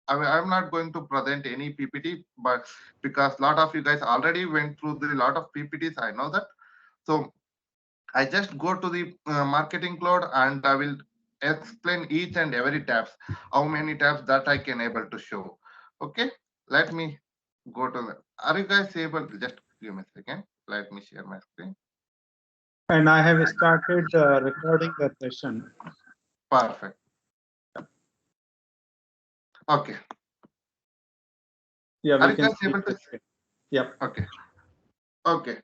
I'm not going to present any PPT, but because a lot of you guys already went through the lot of PPTs, I know that. So I just go to the marketing cloud and I will explain each and every tabs, how many tabs that I can able to show. Okay, let me go to the. Are you guys able to just give me a second? Let me share my screen. And I have started recording the session. Perfect. Okay. Yeah, Are we you can guys speak able to? that way. Yep. Okay. Okay.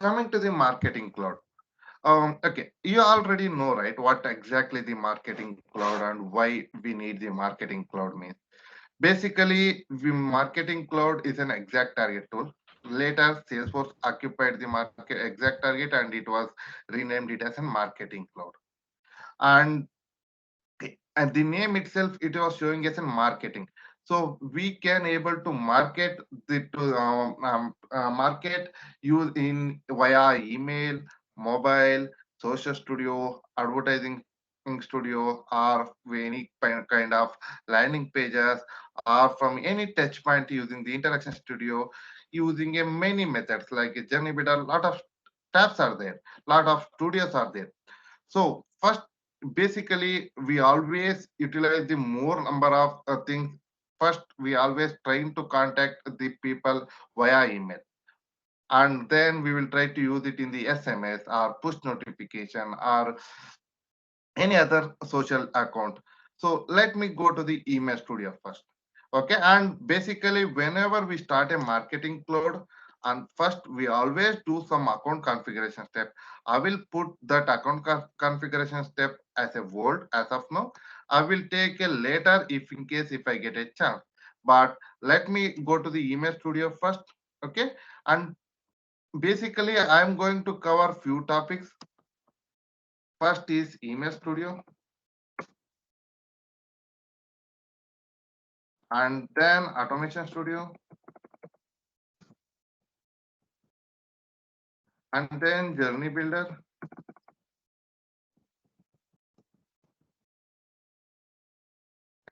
Coming to the marketing cloud. Okay, you already know, right, what exactly the marketing cloud and why we need the marketing cloud means. Basically, the marketing cloud is an exact target tool. Later, Salesforce occupied the market exact target and it was renamed it as a marketing cloud. And and the name itself, it was showing as a marketing. So we can able to market the to market you in via email, mobile, social studio, advertising studio, or any kind of landing pages, or from any touch point using the interaction studio, using a many methods like a journey builder. Lot of tabs are there, lot of studios are there. So first, basically, we always utilize the more number of things. First, we always trying to contact the people via email, and then we will try to use it in the SMS or push notification or any other social account. So let me go to the email studio first. Okay, and basically whenever we start a marketing cloud, and first we always do some account configuration step. I will put that account configuration step as a word as of now. I will take a later if in case if I get a chance. But let me go to the email studio first. Okay, and basically I'm going to cover few topics. First is email studio, and then automation studio, and then journey builder,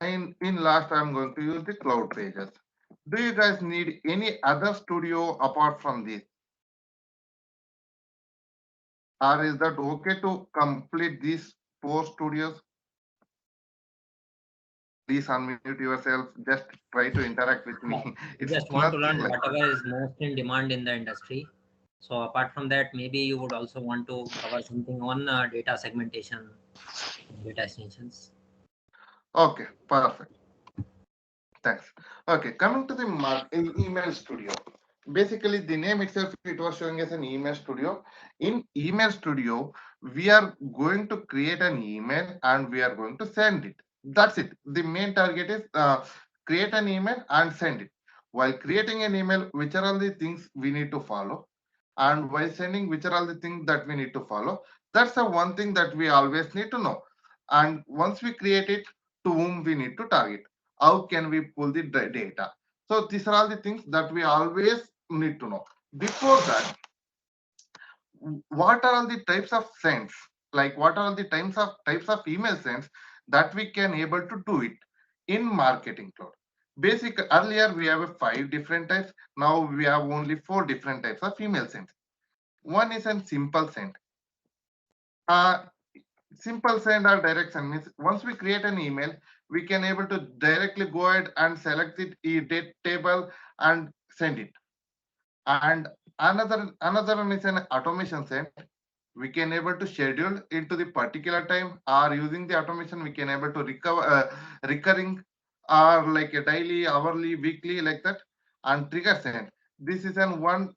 and in last I'm going to use the cloud pages. Do you guys need any other studio apart from this, or is that okay to complete these four studios? Please unmute yourself, just try to interact with me. Yeah, we It's just want to nothing learn like whatever is most in demand in the industry. So apart from that, maybe you would also want to cover something on data segmentation, data extensions. okay, perfect. Thanks. Okay, coming to the email studio. Basically, the name itself, it was showing as an email studio. In email studio, we are going to create an email and we are going to send it. That's it. The main target is create an email and send it. While creating an email, which are all the things we need to follow? And while sending, which are all the things that we need to follow? That's the one thing that we always need to know. And once we create it, to whom we need to target, how can we pull the data? So these are all the things that we always need to know. Before that, what are all the types of sends? Like what are all the types of email sends that we can able to do it in marketing cloud? Basic earlier we have 5 different types. Now we have only 4 different types of email sends. One is a simple send. Uh, Simple send or direct send means once we create an email, we can able to directly go ahead and select it date table and send it. And another one is an automation send. We can able to schedule into the particular time, or using the automation we can able to recover recurring, or like a daily, hourly, weekly, like that. And trigger send, this is an one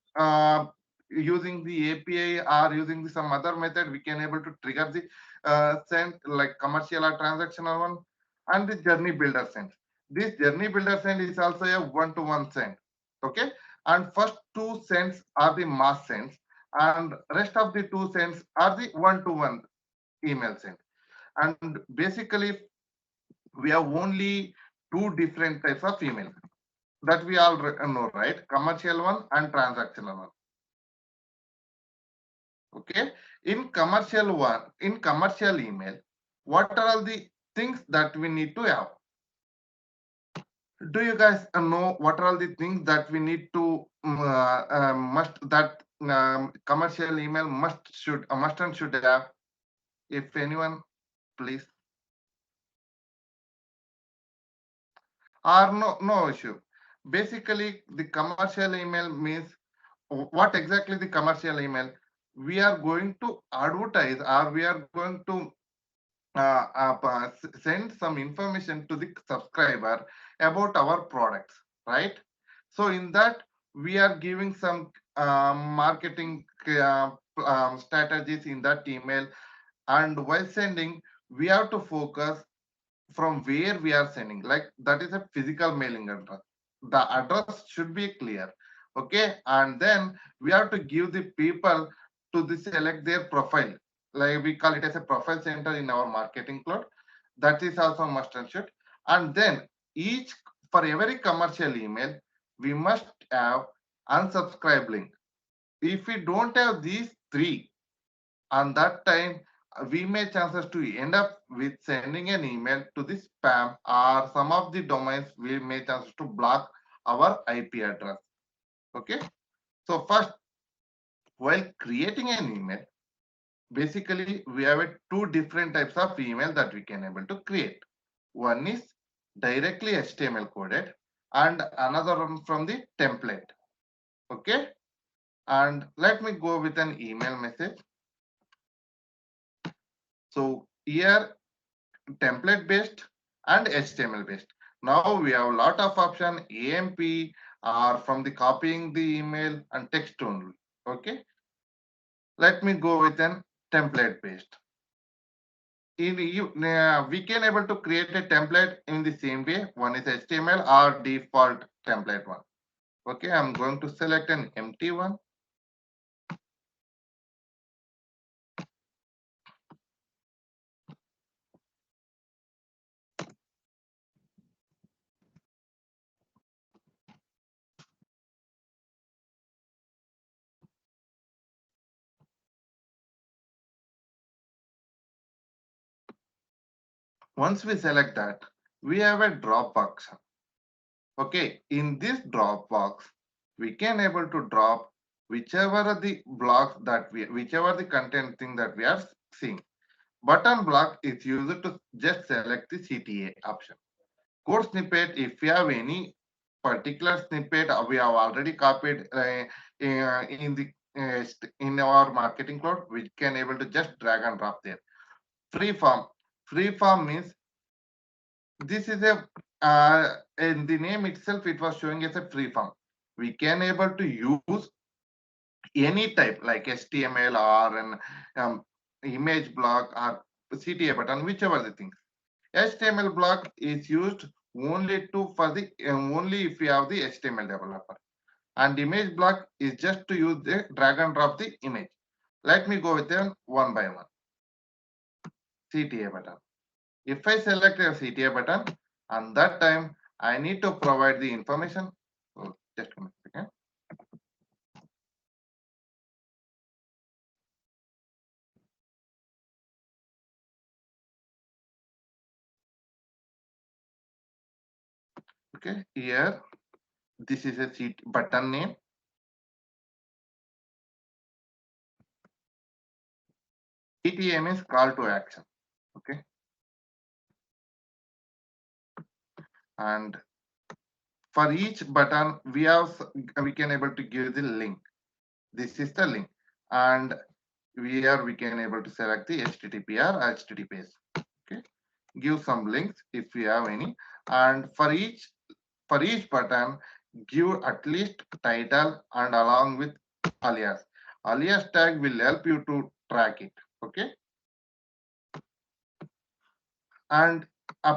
using the API or using some other method, we can able to trigger the send, like commercial or transactional one. And the journey builder send, this journey builder send is also a one-to-one send. Okay, and first two sends are the mass sends, and rest of the two sends are the one-to-one email send. And basically we have only two different types of email that we all know, right? Commercial one and transactional one. Okay, in commercial email, what are all the things that we need to have? Do you guys know what are all the things that we need to must that commercial email must and should have? If anyone, please. Or no issue. Basically, the commercial email means what exactly the commercial email? We are going to advertise or we are going to send some information to the subscriber about our products, right? So in that we are giving some marketing strategies in that email, and while sending we have to focus from where we are sending, like that is a physical mailing address. The address should be clear, okay, and then we have to give the people to the select their profile, like we call it as a profile center in our marketing cloud. That is also must and should. And then each, for every commercial email we must have unsubscribe link. If we don't have these three, and that time we may chances to end up with sending an email to the spam, or some of the domains we may chances to block our IP address. Okay, so first, while creating an email, basically we have two different types of email that we can able to create. One is directly HTML coded, and another one from the template. Okay, and let me go with an email message. So here template based and HTML based. Now we have a lot of option AMP or from the copying the email and text only. Okay, let me go with an template based. We can able to create a template in the same way. One is HTML or default template one. Okay, I'm going to select an empty one. Once we select that, we have a drop box. Okay, in this drop box, we can able to drop whichever are the blocks that whichever the content thing that we are seeing. Button block is used to just select the CTA option. Code snippet, if you have any particular snippet, we have already copied in the in our marketing cloud, we can able to just drag and drop there. Free form. Free form means this is a in the name itself it was showing as a free form. We can able to use any type like HTML or an image block or CTA button, whichever the things. HTML block is used only to for the only if you have the HTML developer, and image block is just to use the drag and drop the image. Let me go with them one by one. CTA button. If I select a CTA button, and that time I need to provide the information. So just a second. Okay, here this is a button name. CTA means call to action. Okay, and for each button we can able to give the link. This is the link, and here we can able to select the HTTP or HTTPS. Okay, give some links if we have any, and for each button give at least title and along with alias. Alias tag will help you to track it. Okay, and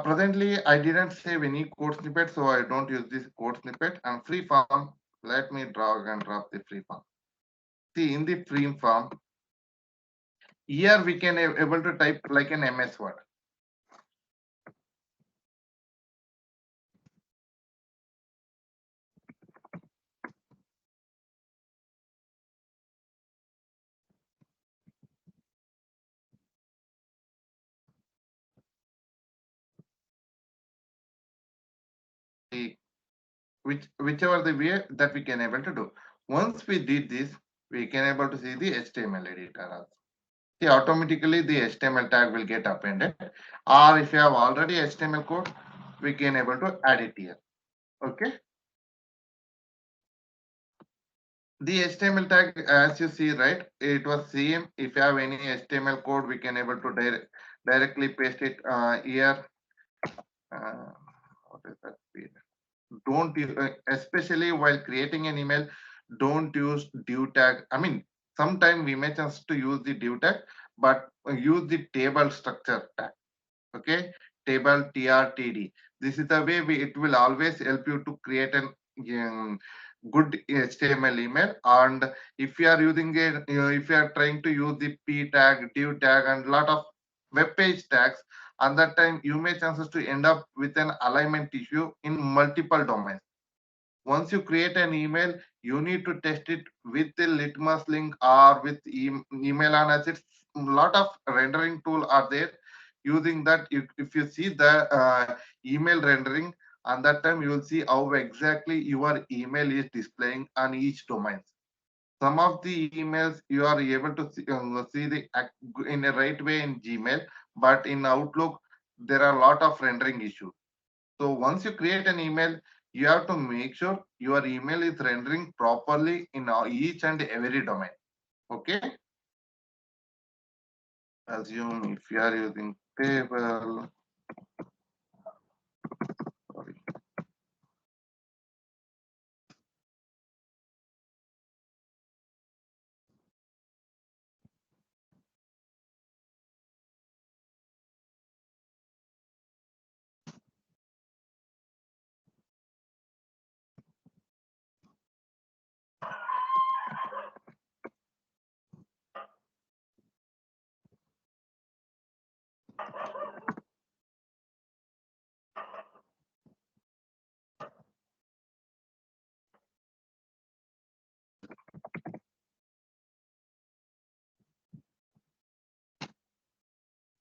presently I didn't save any code snippet, so I don't use this code snippet. And free form, let me drag and drop the free form. See, in the free form here we can able to type like an MS Word. whichever the way that we can able to do. Once we did this, we can able to see the HTML editor also. See, automatically the HTML tag will get appended, or if you have already HTML code, we can able to add it here. Okay. The HTML tag, as you see, right, it was same. If you have any HTML code, we can able to directly paste it here. What is that? Don't especially while creating an email, don't use div tag. I mean, sometimes we may chance to use the div tag, but use the table structure tag. Okay, table trtd. This is the way it will always help you to create an good HTML email. And if you are using a if you are trying to use the p tag, div tag, and lot of web page tags, and that time you may chances to end up with an alignment issue in multiple domains. Once you create an email, you need to test it with the litmus link or with email analysis. A lot of rendering tool are there. Using that, if you see the email rendering, and that time you will see how exactly your email is displaying on each domain. Some of the emails you are able to see the in a right way in Gmail, but in Outlook there are a lot of rendering issues. So once you create an email, you have to make sure your email is rendering properly in each and every domain. Okay. Assume if you are using table, sorry.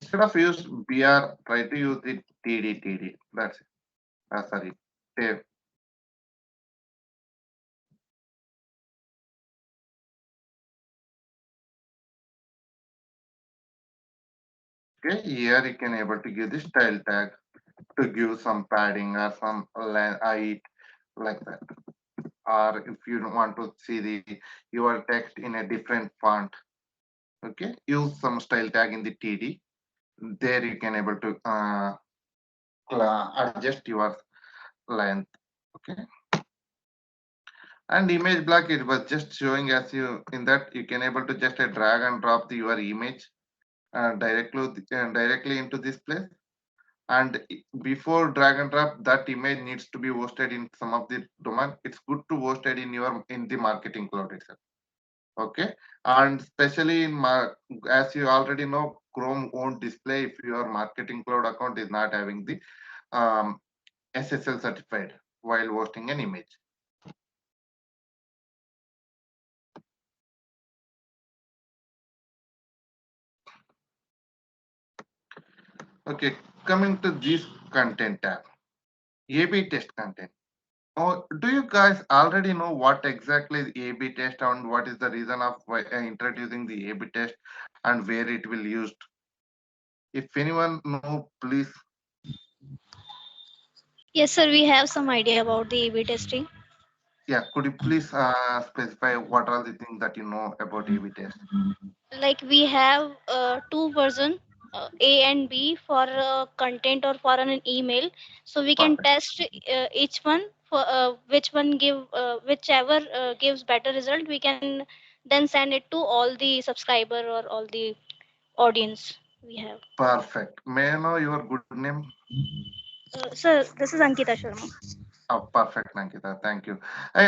Instead of use BR, try to use the TD. That's it. Sorry. Table. Okay, here you can able to give the style tag to give some padding or some height like that. Or if you don't want to see the your text in a different font, okay, use some style tag in the TD. There you can able to adjust your length. Okay. And image block, it was just showing as you in that you can able to just drag and drop your image directly into this place. And before drag and drop, that image needs to be hosted in some of the domain. It's good to host it in your in the marketing cloud itself. Okay. And especially in as you already know, Chrome won't display if your marketing cloud account is not having the um, SSL certified while hosting an image. Okay, coming to this content tab, A/B test content. Oh, do you guys already know what exactly is A/B test and what is the reason of introducing the A/B test and where it will used? If anyone know, please. Yes, sir, we have some idea about the A/B testing. Yeah, could you please specify what are the things that you know about A/B test? Like we have two version, A and B for content or for an email. So we can Perfect. test each one for which one give whichever gives better result. We can then send it to all the subscriber or all the audience we have. Perfect. May I know your good name? Sir, this is Ankita Sharma. Oh, perfect, Nankita. Thank you.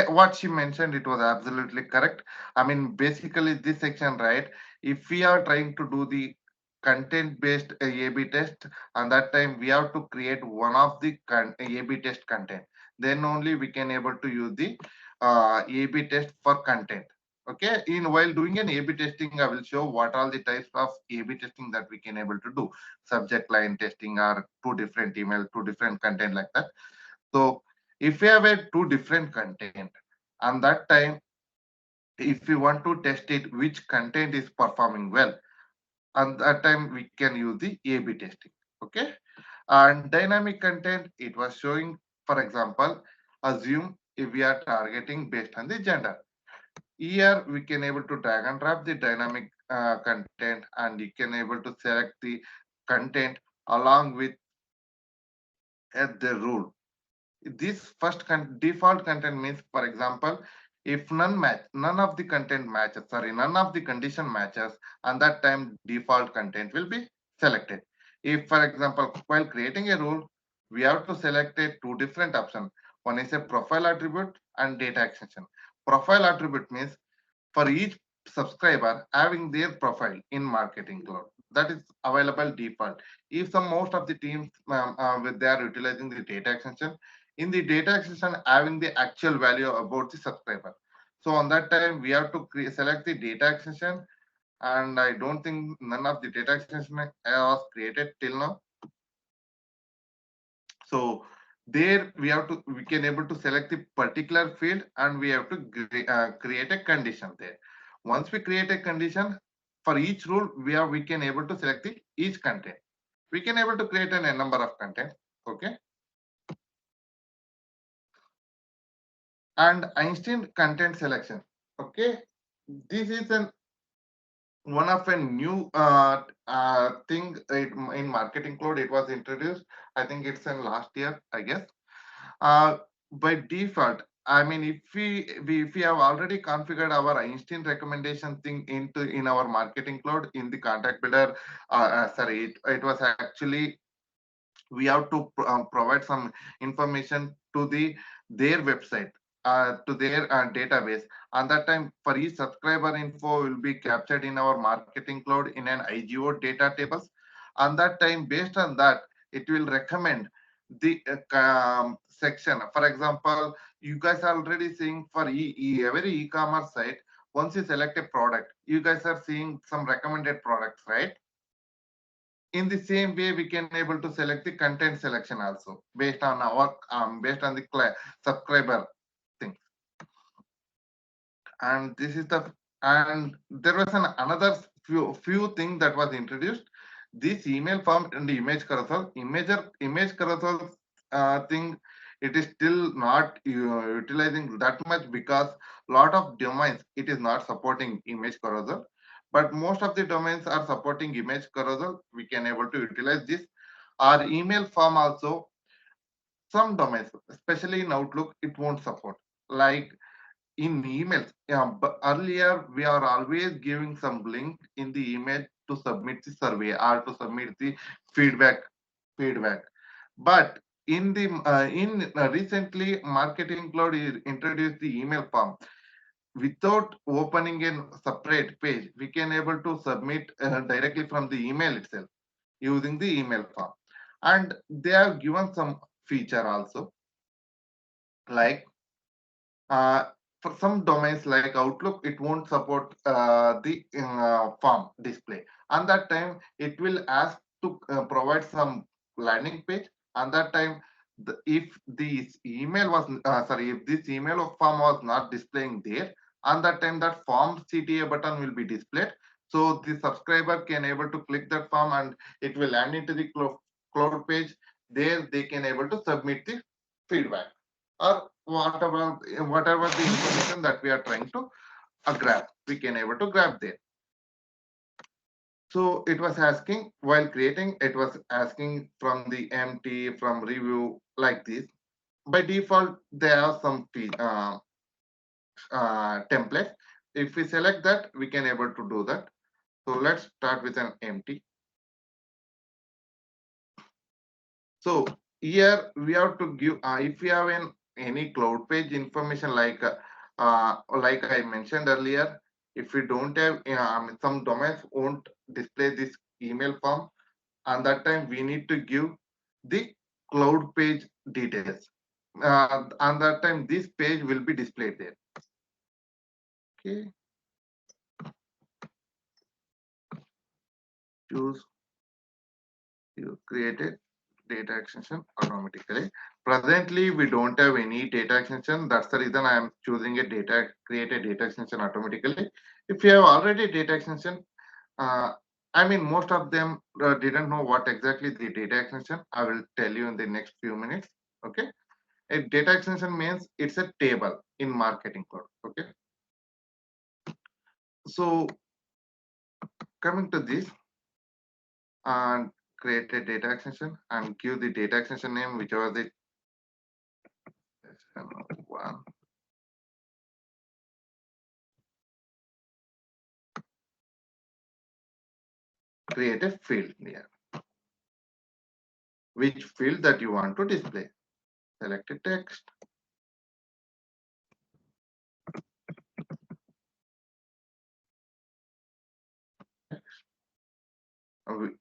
What she mentioned, it was absolutely correct. I mean, basically, this section, right? If we are trying to do the content-based A/B test, and that time we have to create one of the A/B test content. Then only we can able to use the A/B test for content. Okay. In while doing an A/B testing, I will show what are the types of A/B testing that we can able to do. Subject line testing are two different email, two different content like that. So If we have a two different content, and that time, if we want to test it, which content is performing well, and that time we can use the A/B testing. Okay, and dynamic content, it was showing, for example, assume if we are targeting based on the gender. Here we can able to drag and drop the dynamic content, and you can able to select the content along with the rule. This first default content means, for example, if none of the content matches, sorry, none of the condition matches, and that time default content will be selected. If, for example, while creating a rule, we have to select a two different options. One is a profile attribute and data extension. Profile attribute means for each subscriber having their profile in marketing cloud, that is available default. If some most of the teams they are utilizing the data extension, in the data extension having the actual value about the subscriber. So on that time we have to select the data extension, and I don't think none of the data extension was created till now. So there we can able to select the particular field, and we have to create a condition there. Once we create a condition for each rule, we can able to select the each content. We can able to create a number of content. Okay, and instant content selection. Okay, this is an one of a new thing in marketing cloud. It was introduced, I think it's in last year, I guess. By default, I mean, if we have already configured our instant recommendation thing in our marketing cloud in the contact builder, sorry, it was actually we have to provide some information to their website, to their database. And that time, for each subscriber info will be captured in our marketing cloud in an IGO data tables. And that time, based on that, it will recommend the section. For example, you guys are already seeing for every e-commerce site, once you select a product, you guys are seeing some recommended products, right? In the same way, we can able to select the content selection also based on our based on the subscriber thing. And this is the, and there was another few thing that was introduced. This email form and the image carousel, image carousel thing, it is still not utilizing that much, because lot of domains it is not supporting image carousel, but most of the domains are supporting image carousel. We can able to utilize this. Our email form also, some domains, especially in Outlook, it won't support. Like in emails, yeah, but earlier we are always giving some link in the email to submit the survey or to submit the feedback. But in the recently marketing cloud is introduced the email form. Without opening a separate page, we can able to submit directly from the email itself using the email form. And they have given some feature also, like for some domains like Outlook, it won't support the form display. And that time, it will ask to provide some landing page. And that time, if this email was if this email or form was not displaying there, and that time that form CTA button will be displayed. So the subscriber can able to click that form, and it will land into the cloud page. There they can able to submit the feedback, or whatever the information that we are trying to grab, we can able to grab there. So it was asking while creating, it was asking from the empty, from review, like this. By default, there are some templates. If we select that, we can able to do that. So let's start with an empty. So here we have to give if you have any cloud page information, like I mentioned earlier, if we don't have some domains won't display this email form, and that time we need to give the cloud page details. And that time this page will be displayed there. Okay. Choose you created data extension automatically. Presently, we don't have any data extension. That's the reason I am choosing a create a data extension automatically. If you have already data extension, uh, I mean, most of them didn't know what exactly the data extension. I will tell you in the next few minutes. Okay. A data extension means it's a table in marketing cloud. Okay. So coming to this and create a data extension and give the data extension name, whichever the one. Create a field here. Which field that you want to display. Select a text.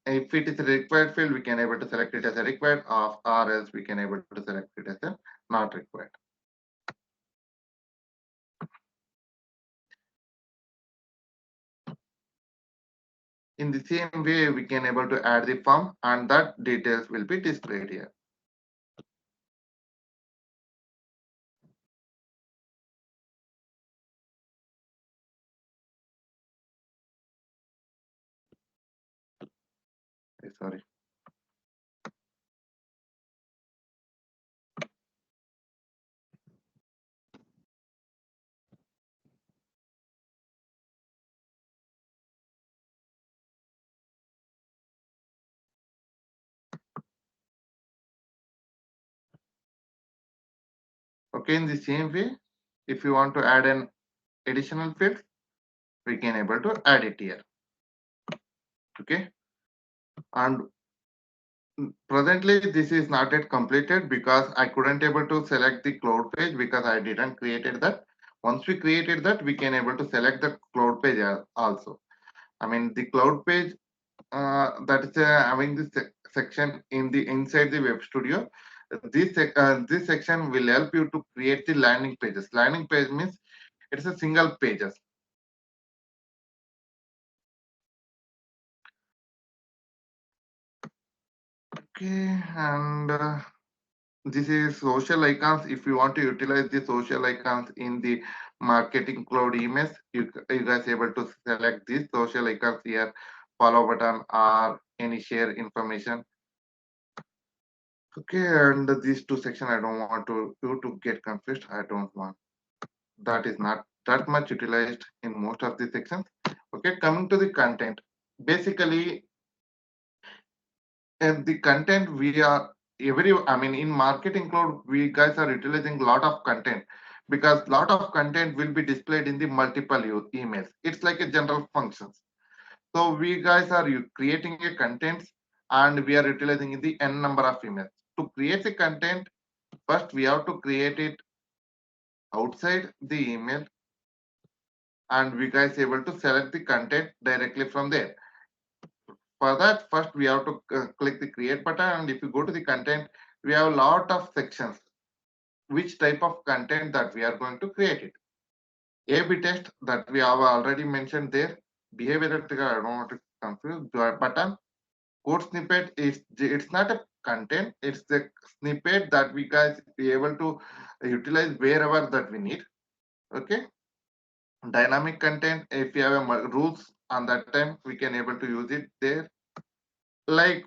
If it is a required field, we can able to select it as a required of, or else we can able to select it as a not required. In the same way, we can able to add the form and that details will be displayed here. Sorry. Okay, in the same way, if you want to add an additional field, we can able to add it here. Okay, and presently this is not yet completed because I couldn't able to select the cloud page because I didn't created that. Once we created that, we can able to select the cloud page also. I mean the cloud page that is having this section in the inside the web studio. This section will help you to create the landing pages. Landing page means it's a single pages. Okay, and this is social icons. If you want to utilize the social icons in the marketing cloud emails, you guys able to select these social icons here, follow button or any share information. Okay, and these two sections I don't want you to get confused. I don't want that is not that much utilized in most of the sections. Okay, coming to the content. Basically, and the content we are I mean in marketing cloud we guys are utilizing a lot of content because lot of content will be displayed in the multiple emails. It's like a general functions. So we guys are creating a contents and we are utilizing the n number of emails. To create a content, first we have to create it outside the email and we guys able to select the content directly from there. For that, first we have to click the create button, and if you go to the content, we have a lot of sections. Which type of content that we are going to create it. A/B test that we have already mentioned there. Behavioral trigger, I don't want to confuse. Button. Code snippet is it's not a content, it's the snippet that we guys be able to utilize wherever that we need. Okay. Dynamic content, if you have a rules on that time, we can able to use it there. Like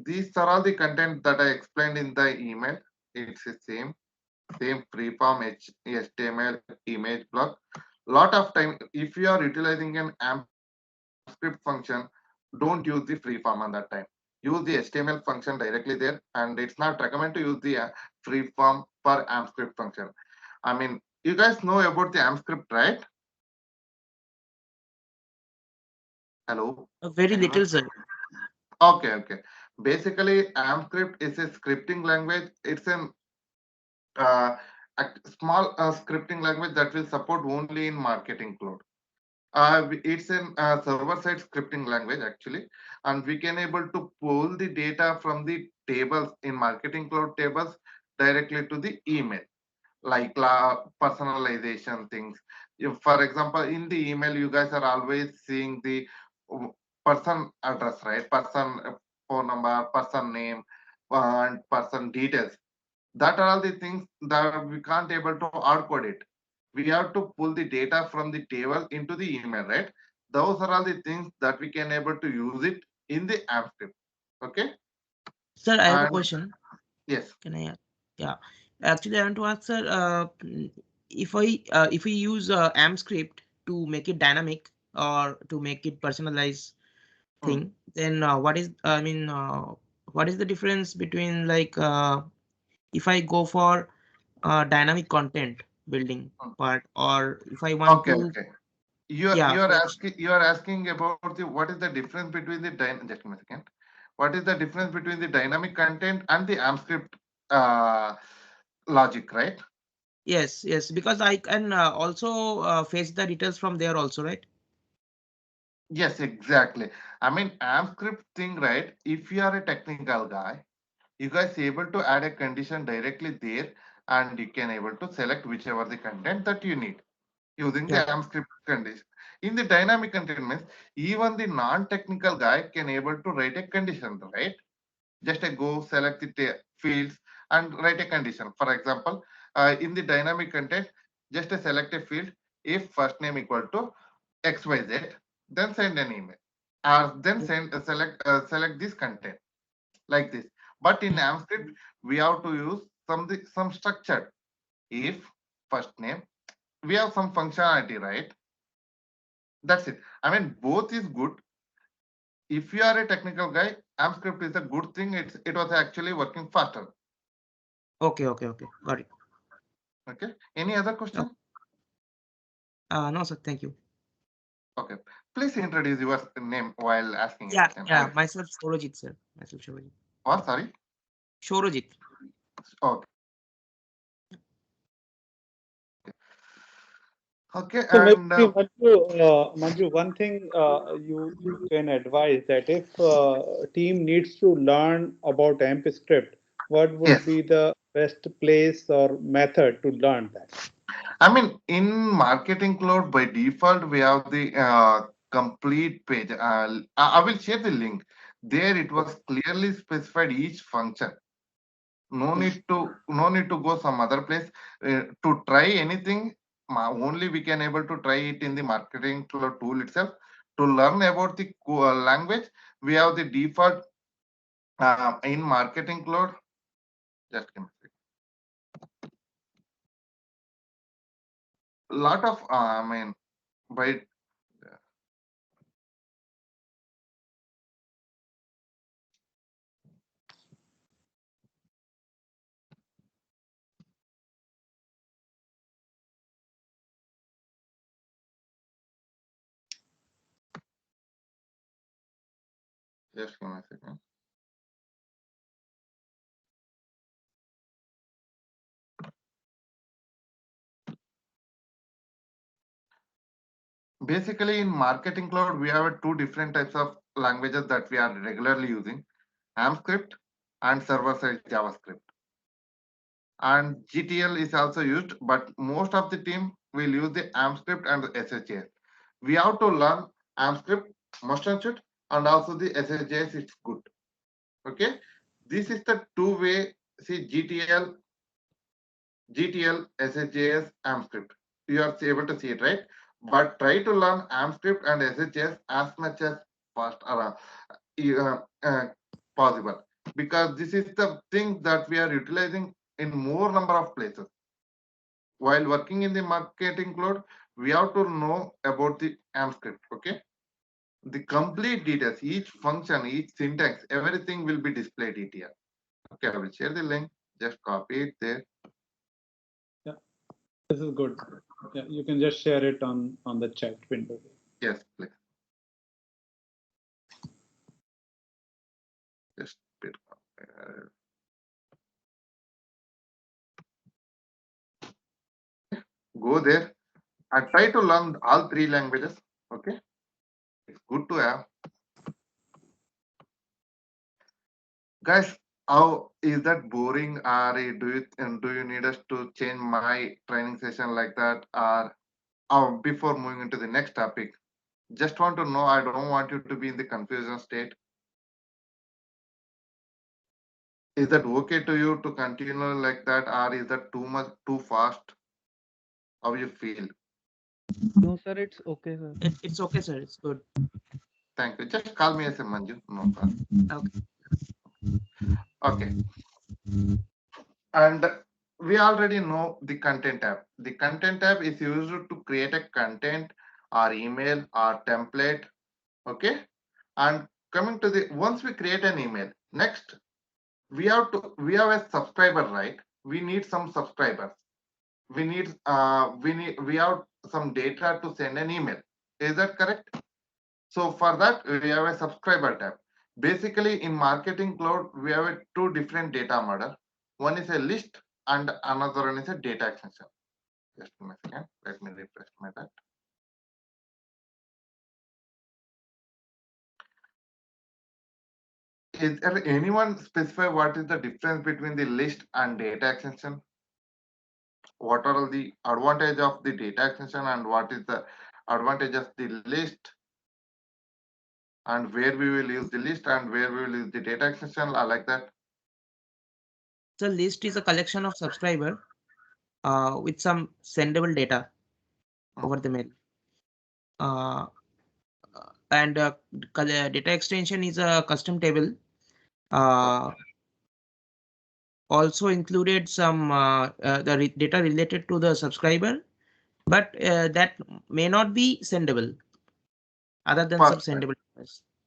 these are all the content that I explained in the email. It's the same free form HTML image block. Lot of time if you are utilizing an AMP script function, don't use the free form on that time. Use the HTML function directly there, and it's not recommend to use the free form for AMP script function. I mean, you guys know about the AMP script, right? Hello. Very little, sir. Okay. Basically, AMP script is a scripting language. It's an a small scripting language that will support only in marketing cloud. It's a server-side scripting language actually, and we can able to pull the data from the tables in marketing cloud tables directly to the email, like personalization things. If, for example, in the email, you guys are always seeing the person address, right? Person phone number, person name, and person details. That are all the things that we can't able to hard code it. We have to pull the data from the table into the email, right? Those are all the things that we can able to use it in the AMP script. Okay. Sir, I have a And question. yes, Can I? Yeah. Actually, I want to ask, sir, if we use AMP script to make it dynamic or to make it personalized thing, then what is the difference between like if I go for dynamic content building Mm. part, or if I want Okay, to, okay. yeah. So You are asking about the what is the difference between the just a second. What is the difference between the dynamic content and the AMP script uh, logic, right? yes, yes, because I can also fetch the details from there also, right? Yes, exactly. I mean, AMP script thing, right? If you are a technical guy, you guys able to add a condition directly there, and you can able to select whichever the content that you need using Yeah. the AMP script condition. In the dynamic content means even the non-technical guy can able to write a condition, right? Just a go select the fields and write a condition. For example, in the dynamic content, just a select a field if first name equal to XYZ, then send an email. Or then send select this content like this. But in AMP script, we have to use some structure. If first name, we have some functionality, right? That's it. I mean, both is good. If you are a technical guy, AMP script is a good thing. It was actually working faster. Okay, okay, okay. Got it. Okay. Any other question? No, sir. Thank you. Okay. Please introduce your name while asking a Yeah, question. yeah. Myself, Shorojit, sir. Myself, Shorojit. Oh, sorry. Shorojit. Okay. Okay. So And maybe Manju, one thing you can advise that if team needs to learn about AMP script, what would yes, be the best place or method to learn that? I mean, in Marketing Cloud by default, we have the complete page. I will share the link. There it was clearly specified each function. No need to go some other place to try anything. Only we can able to try it in the Marketing Cloud tool itself. To learn about the language, we have the default in Marketing Cloud. Just give me a second. Lot of I mean by just give me a second. Basically, in Marketing Cloud, we have two different types of languages that we are regularly using: AMP script and server-side JavaScript. And GTL is also used, but most of the team will use the AMP script and the SHAS. We have to learn AMP script, must and should, and also the SHAS. It's good. Okay, this is the two-way. See GTL, SHAS, AMP script. You are able to see it, right? But try to learn AMP script and SHAS as much as fast possible, because this is the thing that we are utilizing in more number of places. While working in the Marketing Cloud, we have to know about the AMP script. Okay, the complete details, each function, each syntax, everything will be displayed here. Okay, I will share the link. Just copy it there. Yeah, this is good. Yeah, you can just share it on the chat window. Yes, please. Just bit. Go there. I try to learn all three languages. Okay, it's good to have. Guys, how is that boring? Do you need us to change my training session like that? Or before moving into the next topic, just want to know. I don't want you to be in the confusion state. Is that okay to you to continue like that, or is that too much, too fast? How you feel? No, sir, it's okay, sir. It's okay, sir. It's good. Thank you. Just call me as a Manju. No problem. Okay. Okay. And we already know the content tab. The content tab is used to create a content or email or template. Okay. And coming to the, once we create an email, next we have a subscriber, right? We need some subscribers. We have some data to send an email. Is that correct? So for that, we have a subscriber tab. Basically, in Marketing Cloud, we have a two different data model. One is a list and another one is a data extension. Just a second. Let me refresh my that. Is there anyone specify what is the difference between the list and data extension? What are the advantage of the data extension and what is the advantage of the list, and where we will use the list and where we will use the data extension? I like that. The list is a collection of subscriber with some sendable data over the mail. And data extension is a custom table. Also included some data related to the subscriber, but that may not be sendable other than some Perfect. sendable.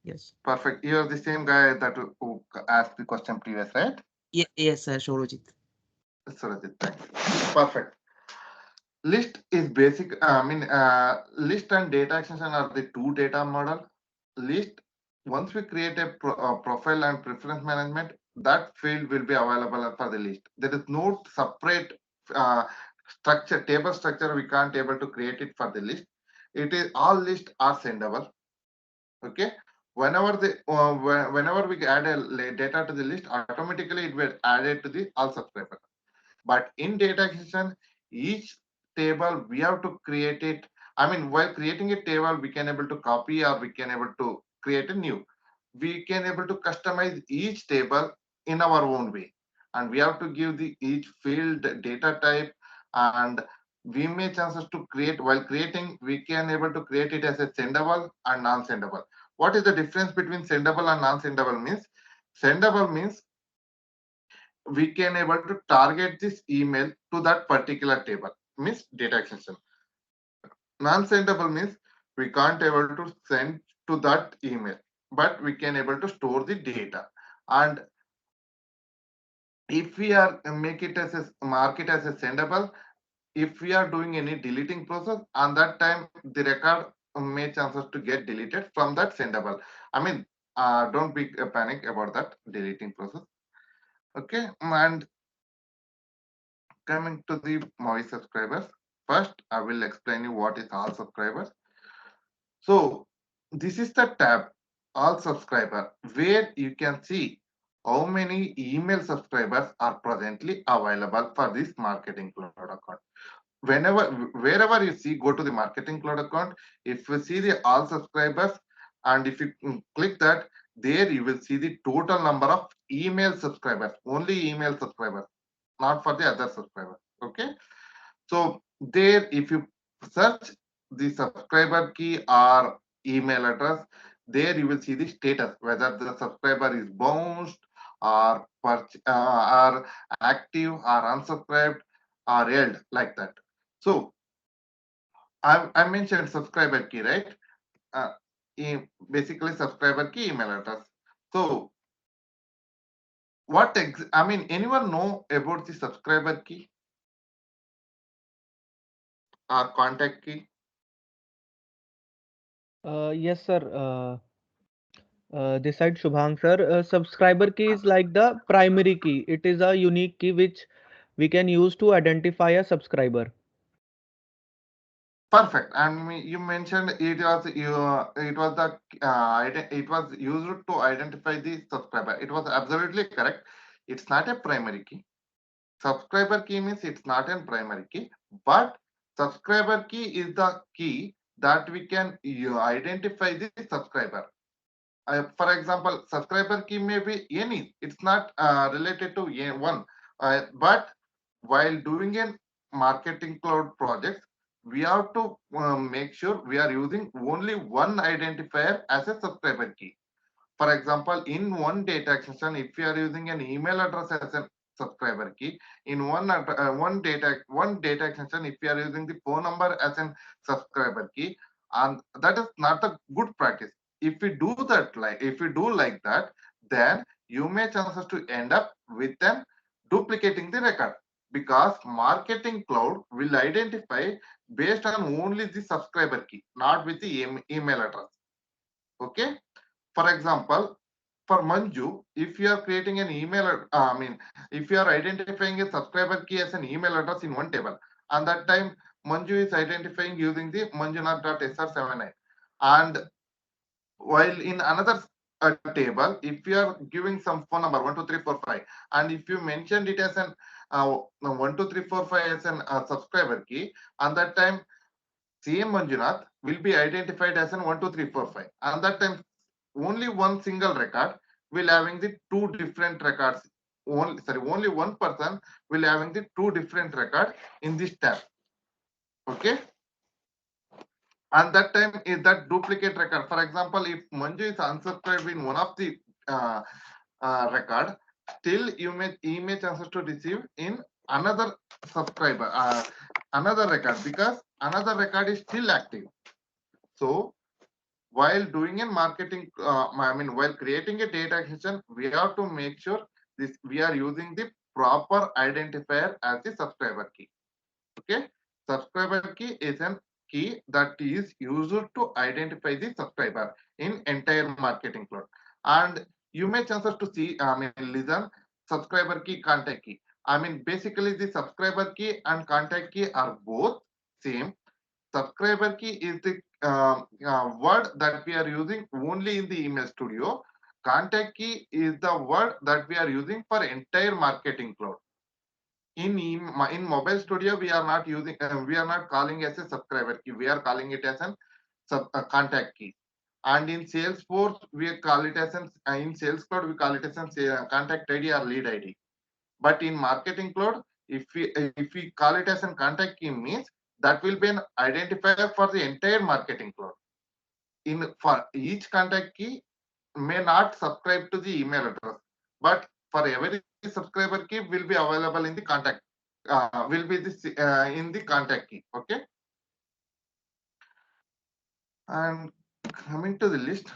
Yes. Perfect. You are the same guy that who asked the question previous, right? Yes, sir, Shorojit. Surajit, thanks. Perfect. List is basic. List and data extension are the two data model. List, once we create a profile and preference management, that field will be available for the list. There is no separate structure, table structure. We can't able to create it for the list. It is all list are sendable. Okay. Whenever we add a data to the list, automatically it will added to the all subscribers. But in data acquisition, each table we have to create it. I mean, while creating a table, we can able to copy or we can able to create a new. We can able to customize each table in our own way, and we have to give the each field data type, and we may chances to create. While creating, we can able to create it as a sendable and non-sendable. What is the difference between sendable and non-sendable means? Sendable means we can able to target this email to that particular table, means data extension. Non-sendable means we can't able to send to that email, but we can able to store the data. And if we are make it as a mark it as a sendable, if we are doing any deleting process, on that time the record may chances to get deleted from that sendable. I mean, don't be panic about that deleting process. Okay. And coming to the Movi subscribers, first I will explain you what is all subscribers. So this is the tab all subscriber, where you can see how many email subscribers are presently available for this Marketing Cloud account. Whenever wherever you see, go to the Marketing Cloud account. If you see the all subscribers, and if you click that, there you will see the total number of email subscribers, only email subscribers, not for the other subscribers. Okay. So there, if you search the subscriber key or email address, there you will see the status, whether the subscriber is bounced or active or unsubscribed or held, like that. So I mentioned subscriber key, right? Uh, Basically subscriber key, email address. So I mean, anyone know about the subscriber key or contact key? Yes, sir. This side Shubhang, sir. Subscriber key is like the primary key. It is a unique key which we can use to identify a subscriber. Perfect. And you mentioned it was it was used to identify the subscriber. It was absolutely correct. It's not a primary key. Subscriber key means it's not a primary key, but subscriber key is the key that we can identify the subscriber. for example, subscriber key may be any. It's not related to one. But while doing a marketing cloud project, we have to make sure we are using only one identifier as a subscriber key. For example, in one data extension, if you are using an email address as a subscriber key, in one data extension, if you are using the phone number as a subscriber key, and that is not a good practice. If we do that, if we do like that, then you may chances to end up with them duplicating the record, because marketing cloud will identify based on only the subscriber key, not with the email address. Okay. For example, for Manju, if you are creating an if you are identifying a subscriber key as an email address in one table, and that time Manju is identifying using the manjunath.sr79. And while in another table, if you are giving some phone number 12345, and if you mentioned it as an 12345 as an subscriber key, and that time same Manjunath will be identified as an 12345, and that time only one single record will having the two different records. Only one person will having the two different record in this tab. Okay. And that time is that duplicate record. For example, if Manju is unsubscribed in one of the record, still you may chances to receive in another subscriber, another record, because another record is still active. So while doing a marketing, while creating a data extension, we have to make sure this we are using the proper identifier as the subscriber key. Okay, subscriber key is an key that is used to identify the subscriber in entire marketing cloud. And you may chances to see, listen, subscriber key, contact key. Basically the subscriber key and contact key are both same. Subscriber key is the word that we are using only in the email studio. Contact key is the word that we are using for entire marketing cloud. In mobile studio, we are not using, we are not calling as a subscriber key. We are calling it as a contact key. And in Salesforce, we call it as in Sales Cloud, we call it as a contact ID or lead ID. But in marketing cloud, if we call it as a contact key, means that will be an identifier for the entire marketing cloud. For each contact key may not subscribe to the email address, but for every subscriber key will be available in the contact, will be this in the contact key. Okay. And coming to the list,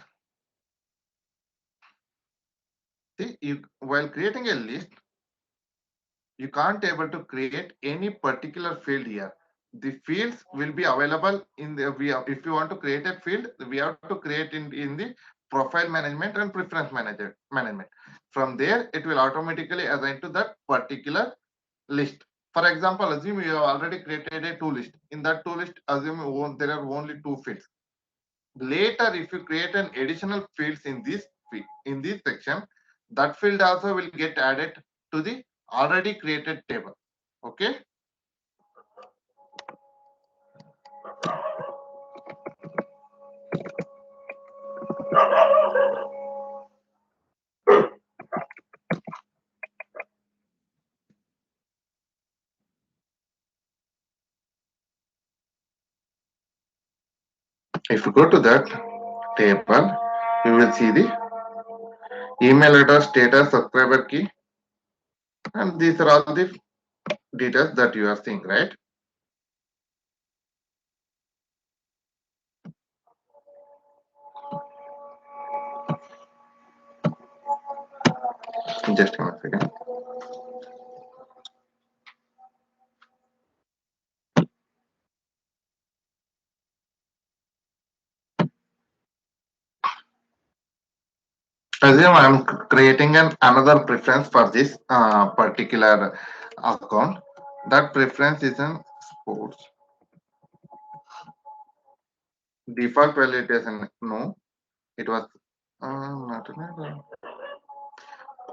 see, while creating a list, you can't able to create any particular field here. The fields will be available in the if you want to create a field, we have to create in the profile management and preference management. From there, it will automatically assign to that particular list. For example, assume you have already created a two list. In that two list, assume there are only two fields. Later, if you create an additional fields in this section, that field also will get added to the already created table. Okay. If you go to that table, you will see the email address, status, subscriber key, and these are all the details that you are seeing, right? Just a second. Assume I'm creating another preference for this particular account. That preference is in sports. Default validation, no, it was not.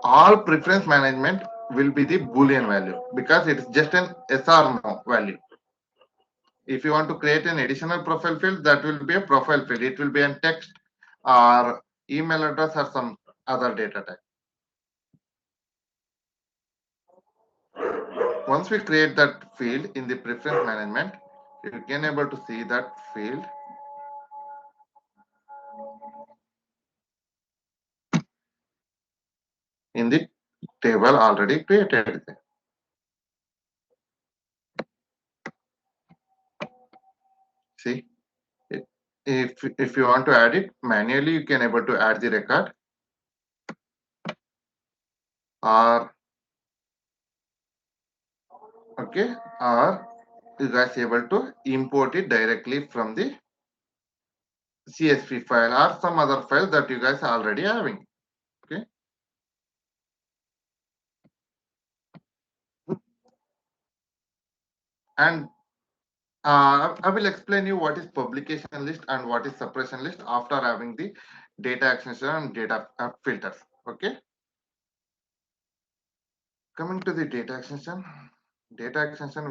All preference management will be the Boolean value, because it's just an yes or no value. If you want to create an additional profile field, that will be a profile field. It will be a text or email address or some other data type. Once we create that field in the preference management, you can able to see that field in the table already created. See, if you want to add it manually, you can able to add the record, or okay, or you guys able to import it directly from the CSV file or some other file that you guys are already having. Okay. And I will explain you what is publication list and what is suppression list after having the data extension and data filters. Okay. Coming to the data extension,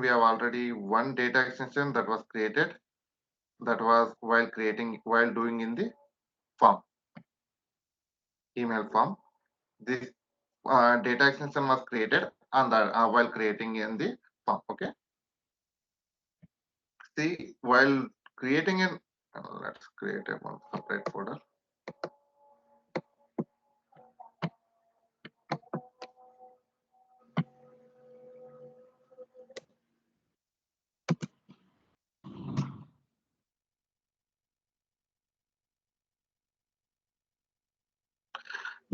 we have already one data extension that was created. That was while doing in the form, email form. This data extension was created on the while creating in the form. Okay. See, while creating in, let's create a one separate folder.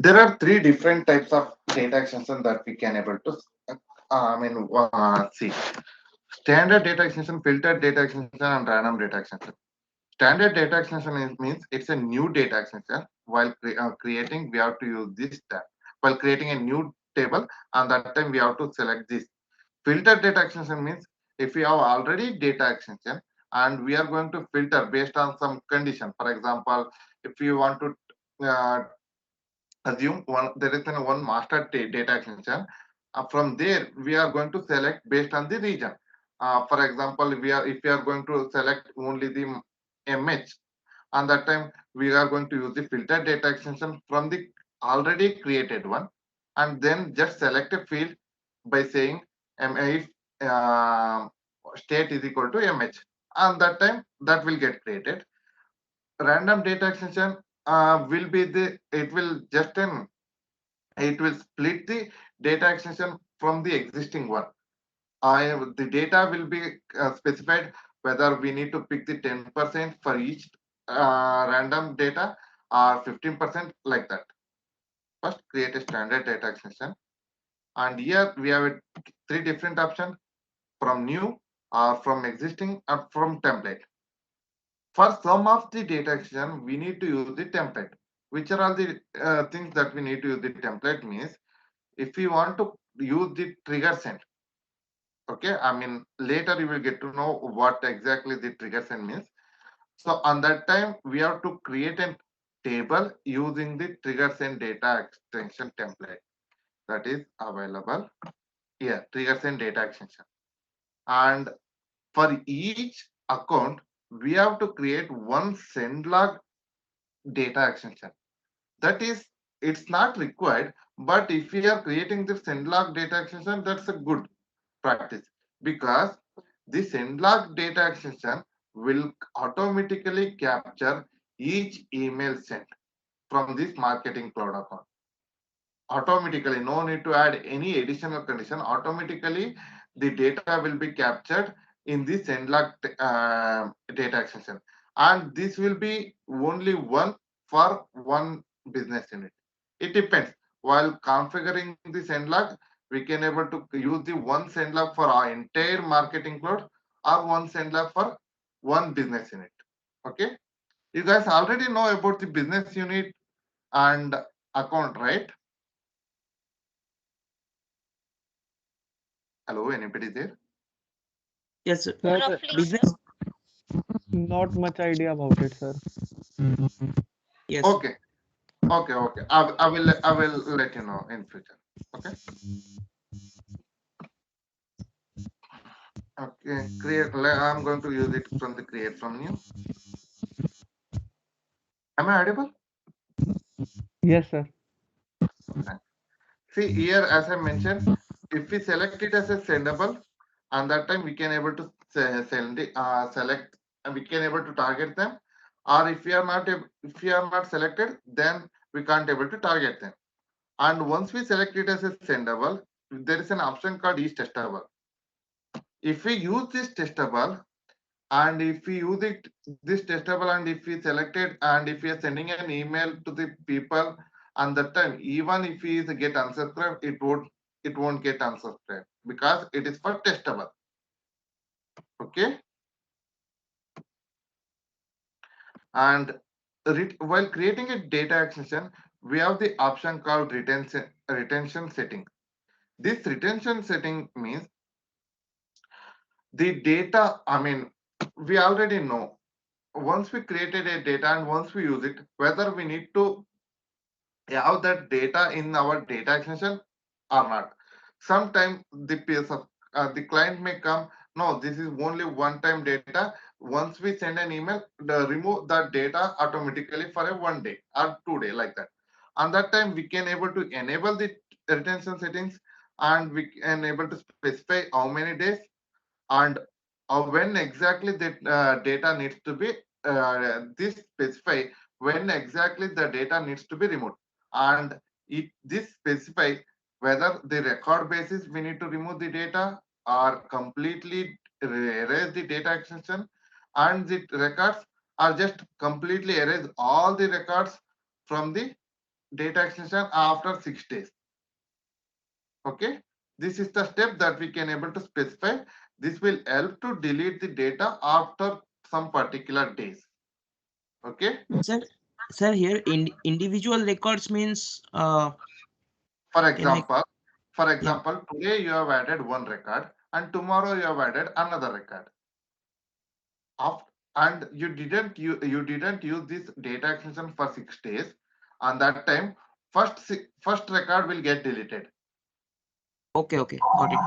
There are three different types of data extension that we can able to see. Standard data extension, filtered data extension, and random data extension. Standard data extension means it's a new data extension. While creating, we have to use this tab. While creating a new table, and that time we have to select this. Filtered data extension means if we have already data extension and we are going to filter based on some condition. For example, if you want to assume there is one master data extension. From there, we are going to select based on the region. For example, if we are going to select only the MH, and that time we are going to use the filter data extension from the already created one, and then just select a field by saying if state is equal to MH, and that time that will get created. Random data extension will be it will split the data extension from the existing one. The data will be specified whether we need to pick the 10% for each random data or 15% like that. First, create a standard data extension, and here we have three different options: from new, or from existing, or from template. For some of the data extension, we need to use the template. Which are all the things that we need to use the template means, if we want to use the trigger send, okay, I mean later you will get to know what exactly the trigger send means. So on that time we have to create a table using the trigger send data extension template that is available here, trigger send data extension. And for each account we have to create one send log data extension. That is, it's not required, but if we are creating the send log data extension, that's a good practice, because the send log data extension will automatically capture each email sent from this marketing cloud account. Automatically, no need to add any additional condition. Automatically, the data will be captured in the send log data extension, and this will be only one for one business unit. It depends. While configuring the send log, we can able to use the one send log for our entire marketing cloud, or one send log for one business unit. Okay, you guys already know about the business unit and account, right? Hello, anybody there? Yes, sir. Sir, Roughly, Business. not much idea about it, sir. Yes. Okay, okay. I will let you know in future. Okay. Okay. I'm going to use it from the create from new. Am I audible? Yes, sir. See here, as I mentioned, if we select it as a sendable, and that time we can able to select, and we can able to target them. Or if we are not if we are not selected, then we can't able to target them. And once we select it as a sendable, there is an option called is testable. If we use this testable, and if we use this testable, and if we select it, and if we are sending an email to the people, and that time even if we get unsubscribed, it won't get unsubscribed because it is for testable. Okay. And while creating a data extension, we have the option called retention setting. This retention setting means the data, I mean, we already know once we created a data and once we use it, whether we need to have that data in our data extension or not. Sometimes the client may come, no, this is only one time data. Once we send an email, remove that data automatically for a 1 day or 2 day, like that. And that time we can able to enable the retention settings, and we can able to specify how many days, and when exactly that data needs to be this specify when exactly the data needs to be removed, and this specify whether the record basis we need to remove the data or completely erase the data extension, and the records are just completely erase all the records from the data extension after 6 days. Okay, this is the step that we can able to specify. This will help to delete the data after some particular days. Okay, Sir, here individual records means for can I? example, Yeah. today you have added one record and tomorrow you have added another record. And you didn't use this data extension for 6 days, and that time first record will get deleted. Okay. Got it.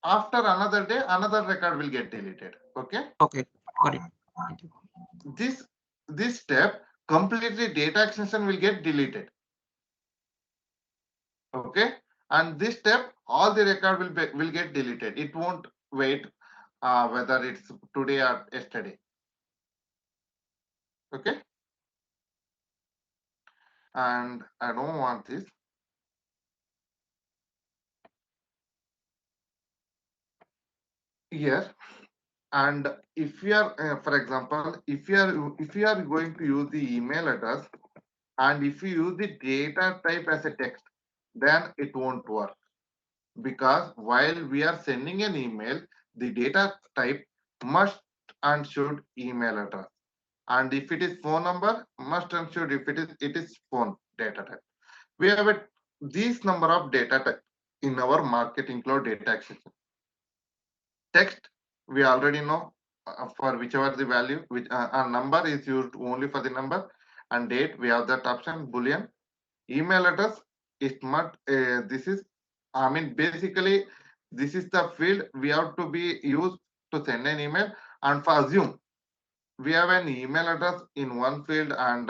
After another day, another record will get deleted. Okay. Okay. Got it. Thank you. This step completely data extension will get deleted. Okay, and this step all the record will get deleted. It won't wait whether it's today or yesterday. Okay, and I don't want this. Here, and if you are for example, if you are going to use the email address, and if you use the data type as a text, then it won't work, because while we are sending an email, the data type must and should email address, and if it is phone number, must and should if it is phone data type. We have these number of data type in our marketing cloud data extension. Text, we already know, for whichever the value, which a number is used only for the number, and date we have that option. Boolean. Email address is not this is, I mean, basically this is the field we have to be used to send an email. And for assume, we have an email address in one field, and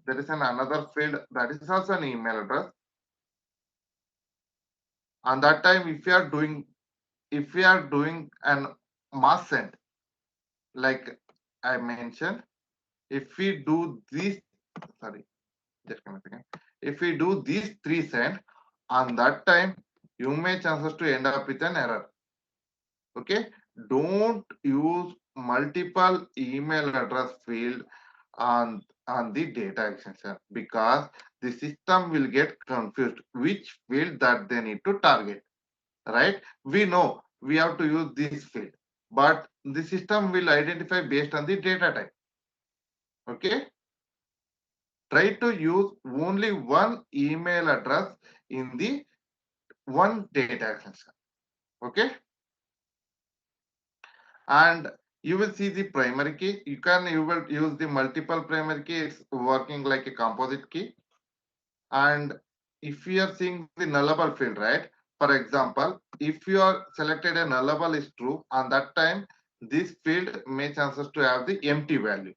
there is another field that is also an email address. And that time, if we are doing an mass send, like I mentioned, if we do these, sorry, just give me a second. If we do these three send, on that time, you may chances to end up with an error. Okay, don't use multiple email address field on the data extension, because the system will get confused which field that they need to target. Right, we know we have to use this field, but the system will identify based on the data type. Okay, try to use only one email address in the one data extension. Okay, and you will see the primary key. You will use the multiple primary key. It's working like a composite key. And if you are seeing the nullable field, right, for example, if you are selected a nullable is true, on that time this field may chances to have the empty value.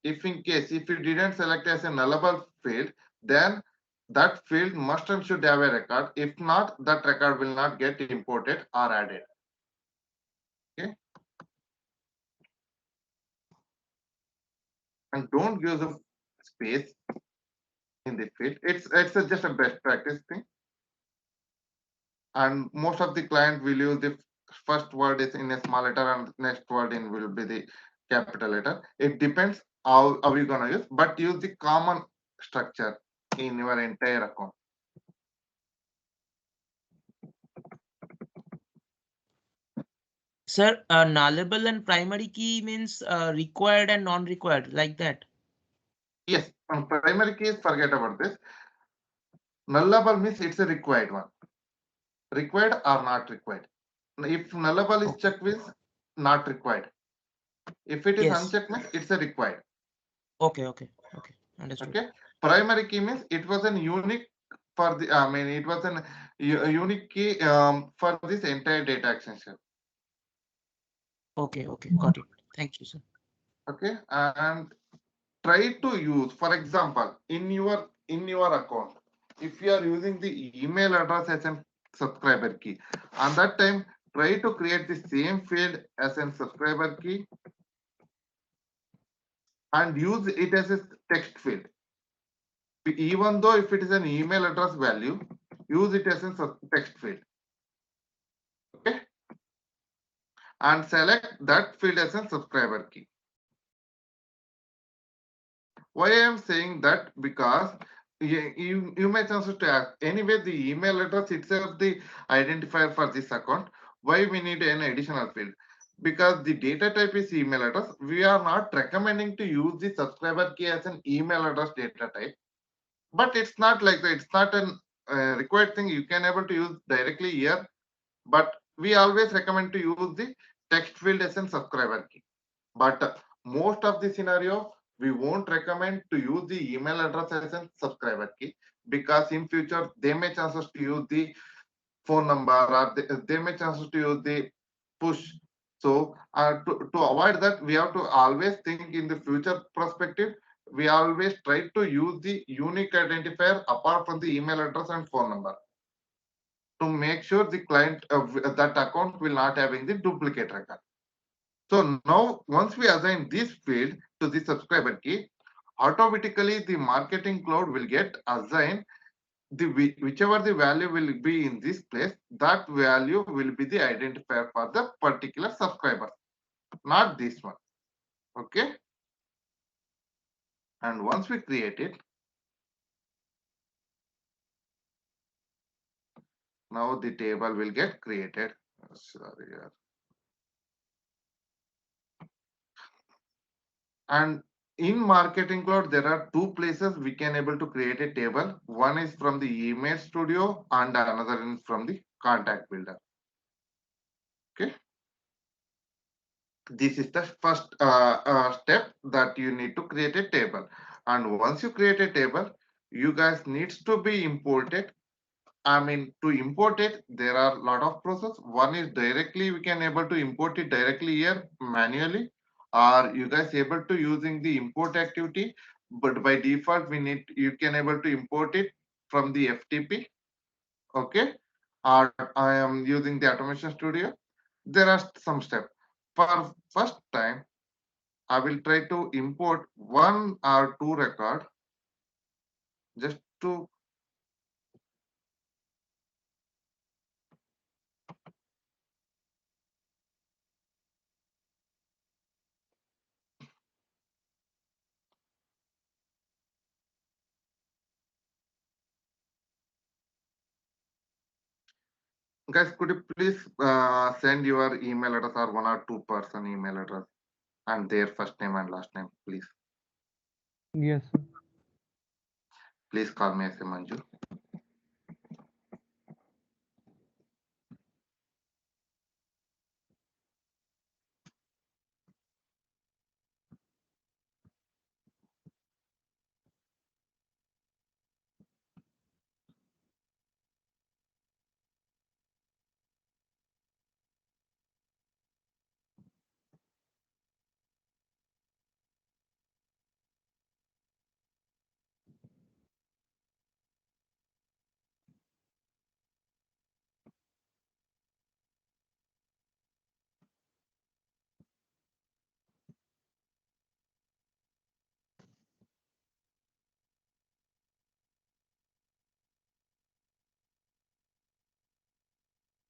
If in case if you didn't select as a nullable field, then that field must and should have a record. If not, that record will not get imported or added. Okay. And don't use a space in the field. Just a best practice thing. And most of the client will use the first word is in a small letter and next word in will be the capital letter. It depends how you gonna use, but use the common structure in your entire account. Sir, nullable and primary key means required and non-required, like that. Yes, on primary keys, forget about this. Nullable means it's a required one. Required or not required. If nullable is checked means not required. If it is Yes. unchecked means it's a required. Okay. Understood. Okay. Primary key means it was an unique for the, it was a unique key for this entire data extension. Okay. Got it. Thank you, sir. Okay. And try to use, for example, in your account, if you are using the email address as a subscriber key, on that time, try to create the same field as a subscriber key and use it as a text field. Even though if it is an email address value, use it as a text field. Okay. And select that field as a subscriber key. Why I am saying that? Because you may chance to ask, anyway, the email address itself the identifier for this account. Why we need an additional field? Because the data type is email address. We are not recommending to use the subscriber key as an email address data type. But it's not like that. It's not an required thing. You can able to use directly here. But we always recommend to use the text field as a subscriber key. But most of the scenario, we won't recommend to use the email address as a subscriber key, because in future they may chances to use the phone number, or they may chances to use the push. So to avoid that, we have to always think in the future perspective. We always try to use the unique identifier apart from the email address and phone number, to make sure the client that account will not having the duplicate record. So now once we assign this field to the subscriber key, automatically the marketing cloud will get assigned the whichever the value will be in this place, that value will be the identifier for the particular subscriber, not this one. Okay. And once we create it, now the table will get created. Sorry. And in marketing cloud, there are two places we can able to create a table. One is from the email studio and another is from the contact builder. Okay. This is the first step, that you need to create a table. And once you create a table, you guys needs to be imported. To import it, there are a lot of process. One is directly we can able to import it directly here manually, or you guys able to using the import activity. But by default, you can able to import it from the FTP. Okay, or I am using the Automation Studio. There are some steps. For first time, I will try to import one or two record, just to guys, could you please send your email address or one or two person email address and their first name and last name, please. Yes, sir. Please call me as a Manju.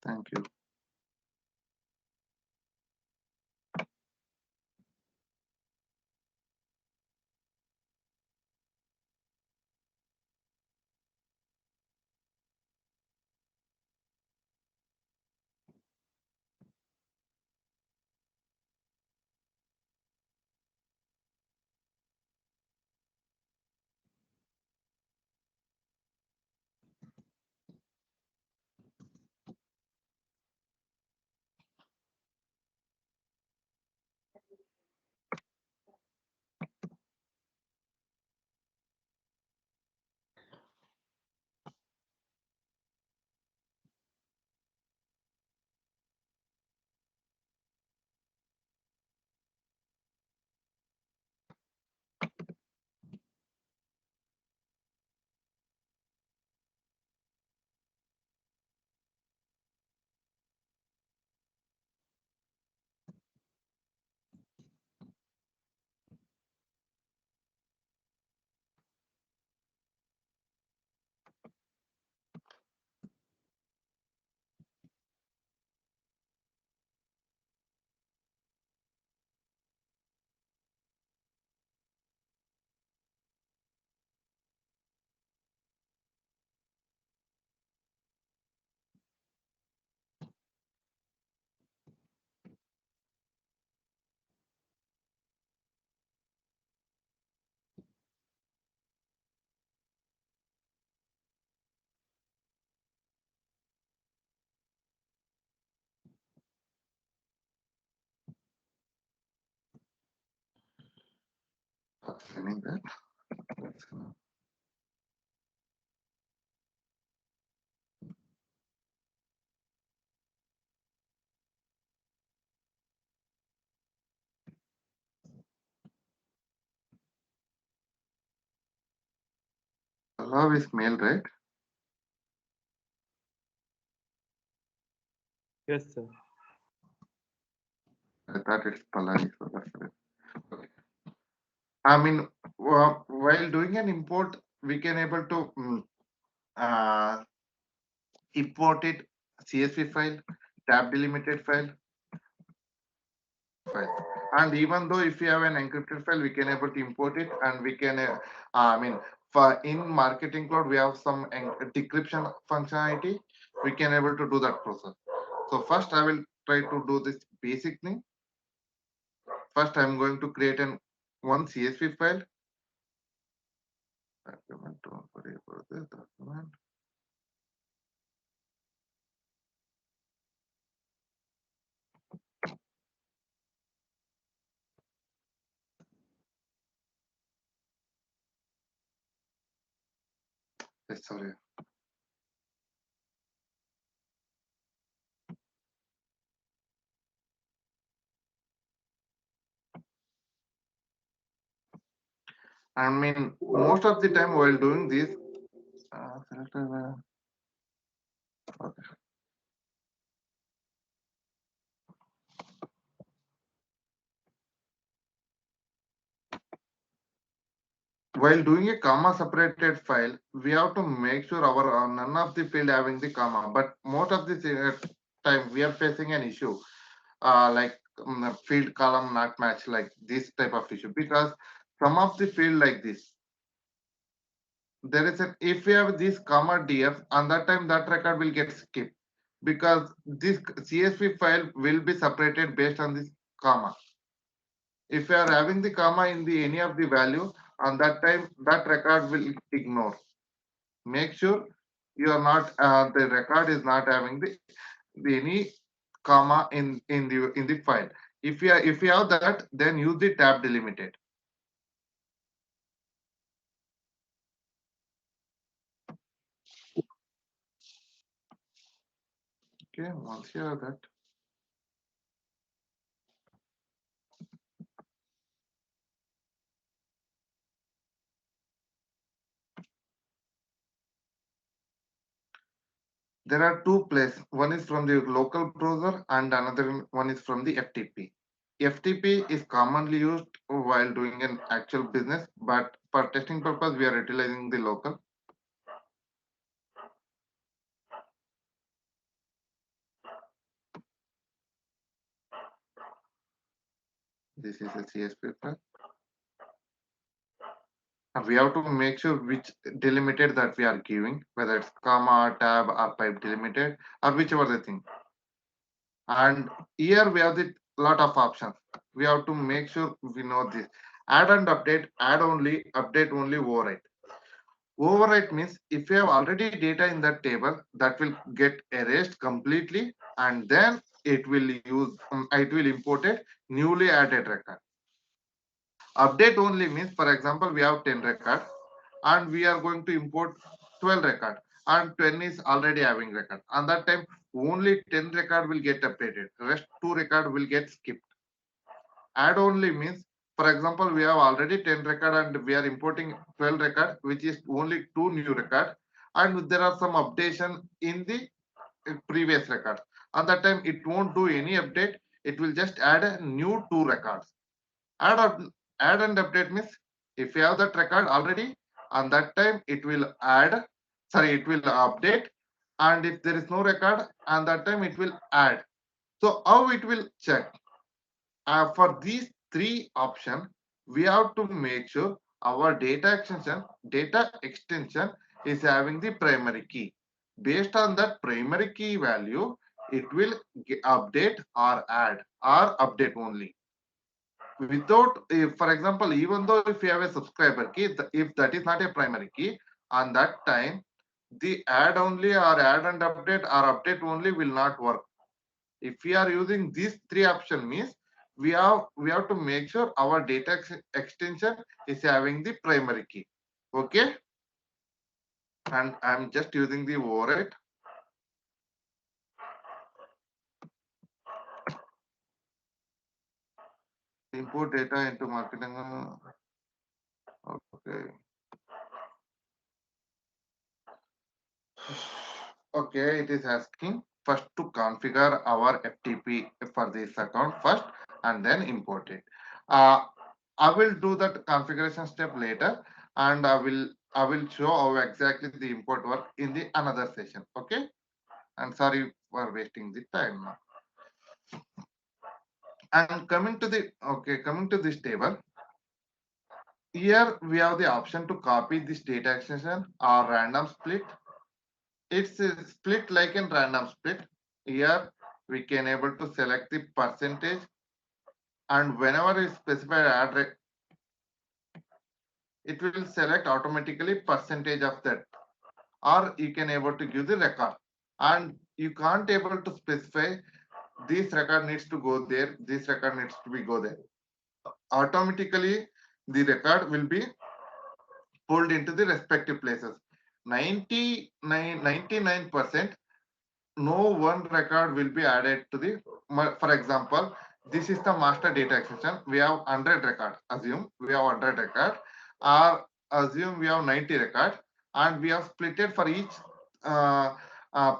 Thank you. Explaining that. Love is male, right? Yes, sir. I thought it's Pallavi, so that's it. Okay. I mean, while doing an import, we can able to uh, import it CSV file, tab delimited file. And even though if you have an encrypted file, we can able to import it, and we can, I mean, for in marketing cloud, we have some decryption functionality. We can able to do that process. So first, I will try to do this basic thing. First, I'm going to create one CSV file. Document, don't worry about this document. Sorry. I mean, most of the time while doing this, okay. While doing a comma separated file, we have to make sure our none of the field having the comma. But most of the time we are facing an issue like field column not match, like this type of issue, because some of the field like this, there is an if we have this comma df, on that time that record will get skipped because this CSV file will be separated based on this comma. If you are having the comma in the any of the value, on that time that record will ignore. Make sure you are not the record is not having the any comma in the file. If you have that, then use the tab delimited. Okay, once you have that, there are two places. One is from the local browser and another one is from the FTP. FTP is commonly used while doing an actual business, but for testing purpose, we are utilizing the local. This is a CSV file. And we have to make sure which delimited that we are giving, whether it's comma, tab, or pipe delimited, or whichever the thing. And here we have the lot of options. We have to make sure we know this. Add and update, add only, update only, overwrite. Overwrite means if you have already data in that table, that will get erased completely, and then it will import it newly added record. Update only means, for example, we have 10 record and we are going to import 12 record, and 10 is already having record. And that time only 10 record will get updated. Rest 2 record will get skipped. Add only means, for example, we have already 10 record and we are importing 12 record, which is only 2 new record, and there are some updation in the previous record. At that time it won't do any update, it will just add a new 2 records. Add and update means if you have that record already, and that time it will it will update, and if there is no record, and that time it will add. So how it will check? For these 3 options, we have to make sure our data extension is having the primary key. Based on that primary key value, it will update or add or update only. Without, for example, even though if you have a subscriber key, if that is not a primary key, on that time, the add only or add and update or update only will not work. If we are using these 3 options, means we have to make sure our data extension is having the primary key. Okay, and I'm just using the override. Import data into marketing. Okay. Okay, it is asking first to configure our FTP for this account first, and then import it. I will do that configuration step later, and I will show how exactly the import work in the another session. Okay, and sorry for wasting the time now. And coming to this table, here we have the option to copy this data extension or random split. It's a split like in random split. Here we can able to select the percentage, and whenever we specify add, it will select automatically percentage of that, or you can able to give the record, and you can't able to specify this record needs to go there, this record needs to be go there. Automatically the record will be pulled into the respective places. 99% no one record will be added to the, for example, this is the master data extension. We have 100 record, assume we have 100 record, or assume we have 90 record, and we have split it for each 100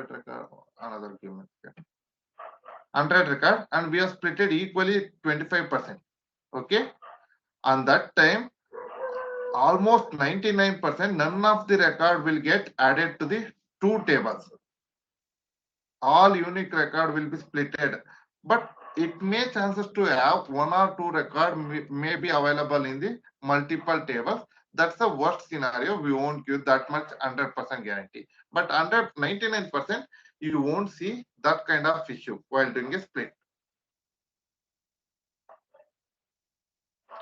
record, another given 100 record, and we have split it equally 25%. Okay, on that time almost 99% none of the record will get added to the 2 tables. All unique record will be splitted, but it may chances to have 1 or 2 record may be available in the multiple tables. That's the worst scenario. We won't give that much 100% guarantee, but under 99% you won't see that kind of issue while doing a split.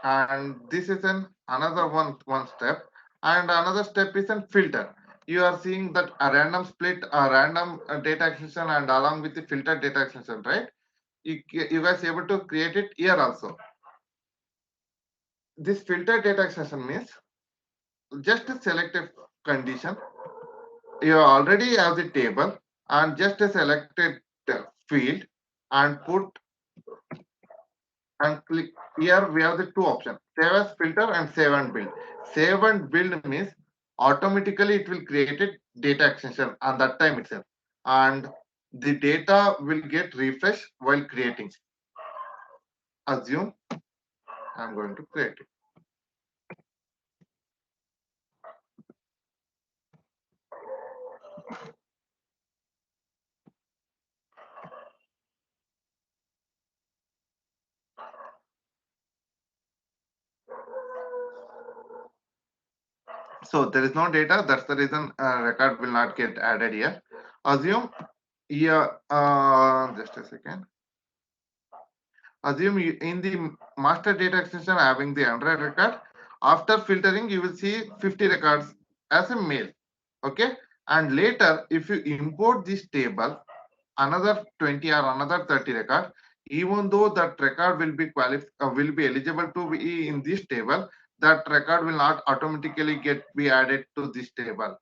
And this is another one step, and another step is a filter. You are seeing that a random split, a random data extension, and along with the filtered data extension, right? You guys able to create it here also. This filtered data extension means just select a condition. You already have the table, and just a selected field, and put and click. Here we have the 2 options: save as filter and save and build. Save and build means automatically it will create a data extension on that time itself, and the data will get refreshed while creating. Assume I'm going to create it. So there is no data. That's the reason record will not get added here. Assume here, just a second. Assume in the master data extension having the 100 record. After filtering, you will see 50 records as a mail. Okay. And later, if you import this table, another 20 or another 30 record, even though that record will be eligible to be in this table, that record will not automatically be added to this table,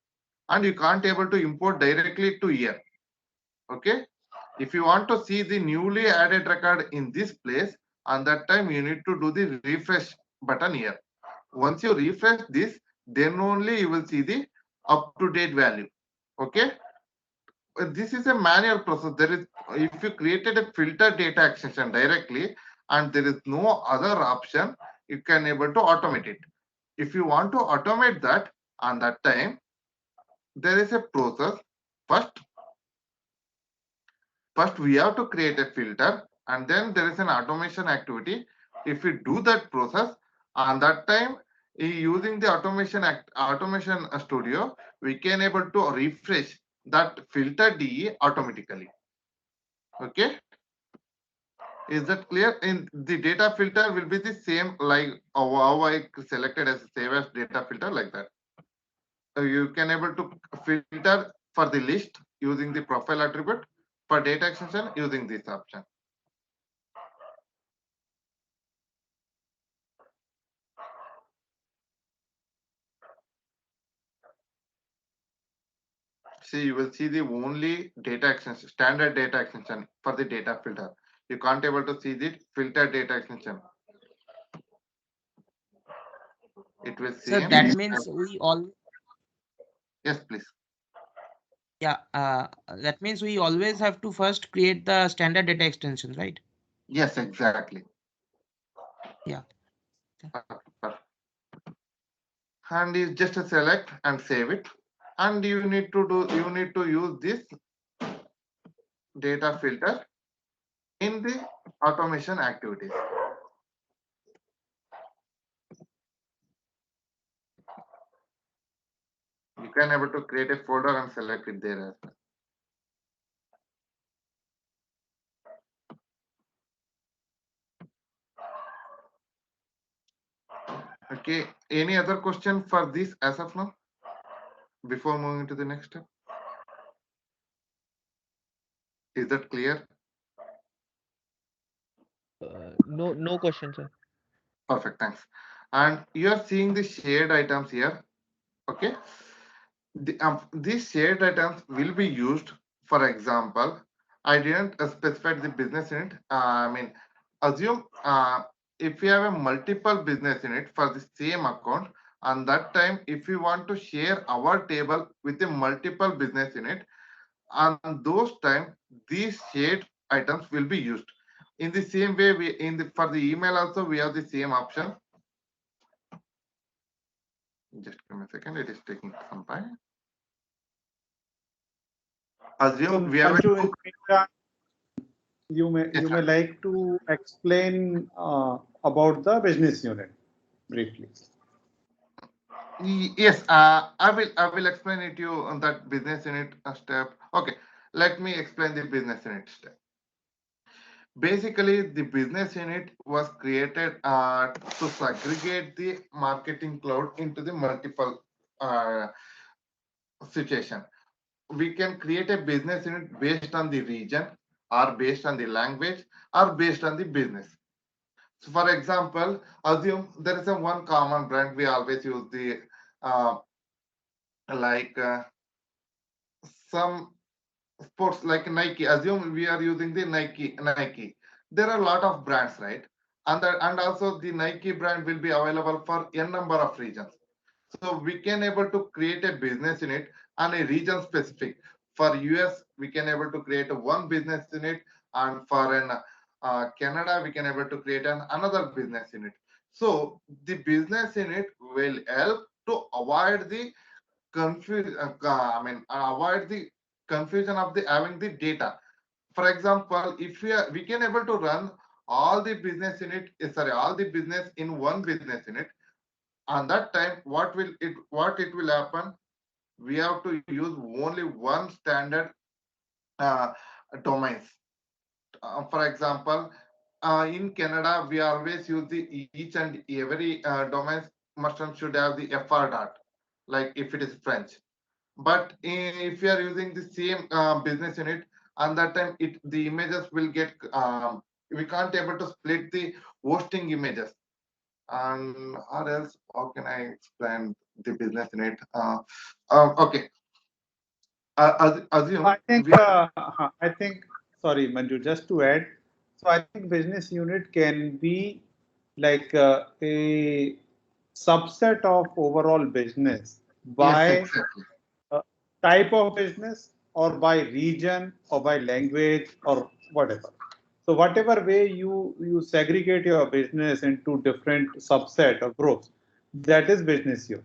and you can't able to import directly to here. Okay, if you want to see the newly added record in this place, on that time you need to do the refresh button here. Once you refresh this, then only you will see the up to date value. Okay, this is a manual process. There is, if you created a filter data extension directly and there is no other option, you can able to automate it. If you want to automate that, on that time there is a process. First we have to create a filter, and then there is an automation activity. If we do that process, on that time using the automation studio, we can able to refresh that filter DE automatically. Okay, is that clear? In the data filter will be the same like how I selected as save as data filter, like that. You can able to filter for the list using the profile attribute, for data extension using this option. See, you will see the only data extension, standard data extension for the data filter. You can't able to see the filter data extension. It will So same. that means we all, Yes, please. yeah, that means we always have to first create the standard data extension, right? Yes, exactly. Yeah. And is just a select and save it. And you need to use this data filter in the automation activities. You can able to create a folder and select it there as well. Okay, any other question for this as of now before moving to the next step? Is that clear? No question, sir. Perfect, thanks. And you are seeing the shared items here. Okay, these shared items will be used. For example, I didn't specify the business unit. I mean, assume if you have a multiple business unit for the same account, and that time if you want to share our table with a multiple business unit, on those time these shared items will be used. In the same way, we for the email also we have the same option. Just give me a second, it is taking some time. Assume we have Manju, you may like to explain about the business unit briefly. Yes, I will explain it to you on that business unit step. Okay, let me explain the business unit step. Basically, the business unit was created to segregate the marketing cloud into the multiple situation. We can create a business unit based on the region, or based on the language, or based on the business. So for example, assume there is a one common brand we always use, the like some sports like Nike. Assume we are using the Nike. There are a lot of brands, right? And also the Nike brand will be available for n number of regions. So we can able to create a business unit and a region specific. For US, we can able to create one business unit, and for an Canada, we can able to create another business unit. So the business unit will help to avoid the avoid the confusion of the having the data. For example, if we can able to run all the business unit, all the business in one business unit, And that time, what it will happen? We have to use only one standard uh, domains. For example, in Canada, we always use the each and every domains merchant should have the FR dot, like if it is French. But if you are using the same business unit, and that time the images will get we can't able to split the hosting images. And or else, how can I explain the business unit? Okay, assume we are I think, sorry, Manju, just to add, so I think business unit can be like a subset of overall business yes, by exactly. type of business or by region or by language or whatever. So whatever way you segregate your business into different subset or groups, that is business unit.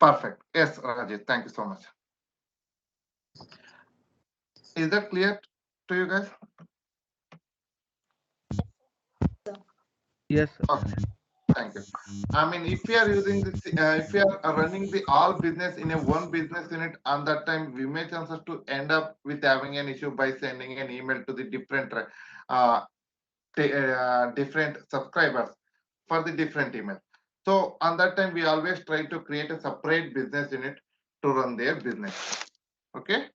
Perfect. Yes, Rajesh, thank you so much. Is that clear to you guys? Yes, sir. Okay, thank you. I mean, if we are using this, if we are running the all business in a one business unit, and that time we may chances to end up with having an issue by sending an email to the different uh, different subscribers for the different email. So on that time, we always try to create a separate business unit to run their business. Okay.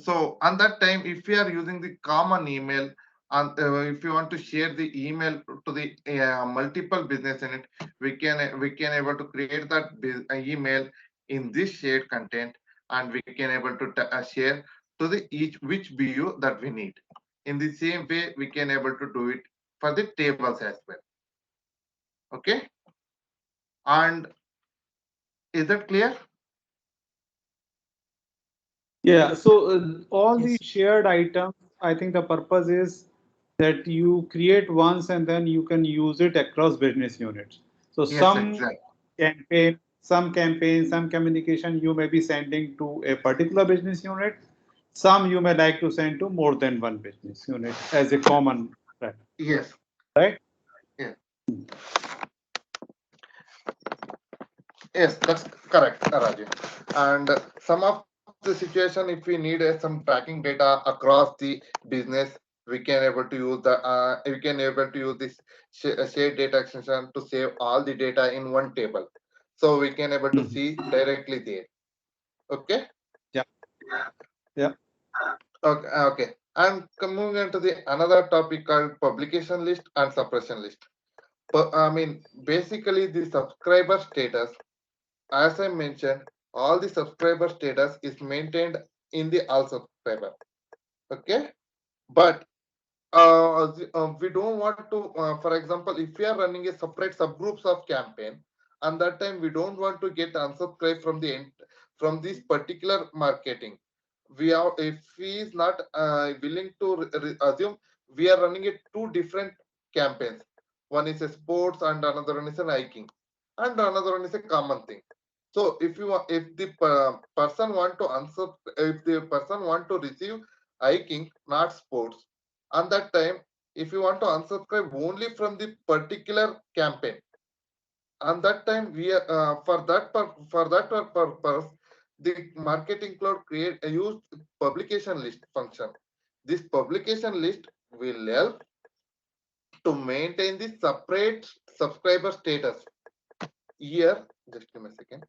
So on that time, if we are using the common email, and if you want to share the email to the multiple business unit, we can able to create that email in this shared content, and we can able to share to the each which BU that we need. In the same way, we can able to do it for the tables as well. Okay, and is that clear? Yeah, so all Yes. these shared items, I think the purpose is that you create once and then you can use it across business units. So Yes, exactly. some communication you may be sending to a particular business unit. Some you may like to send to more than one business unit as a common thread, Yes, right? yes. Yes, that's correct, Rajiv. And some of the situation, if we need some tracking data across the business, we can able to use we can able to use this shared data extension to save all the data in one table, so we can able to Mhm. see directly there. Okay. Yeah, yeah. Okay. Okay. And moving on to the another topic called publication list and suppression list. I mean, basically the subscriber status. As I mentioned, all the subscriber status is maintained in the all subscriber. Okay, but we don't want to. For example, if we are running a separate subgroups of campaign, and that time we don't want to get unsubscribe from the end from this particular marketing. We are if he is not willing to assume we are running it two different campaigns. One is a sports and another one is an hiking, and another one is a common thing. So if the person want to answer, if the person want to receive hiking, not sports, and that time, if you want to unsubscribe only from the particular campaign, and that time we are for that purpose, the marketing cloud create a used publication list function. This publication list will help to maintain the separate subscriber status. Here, just give me a second.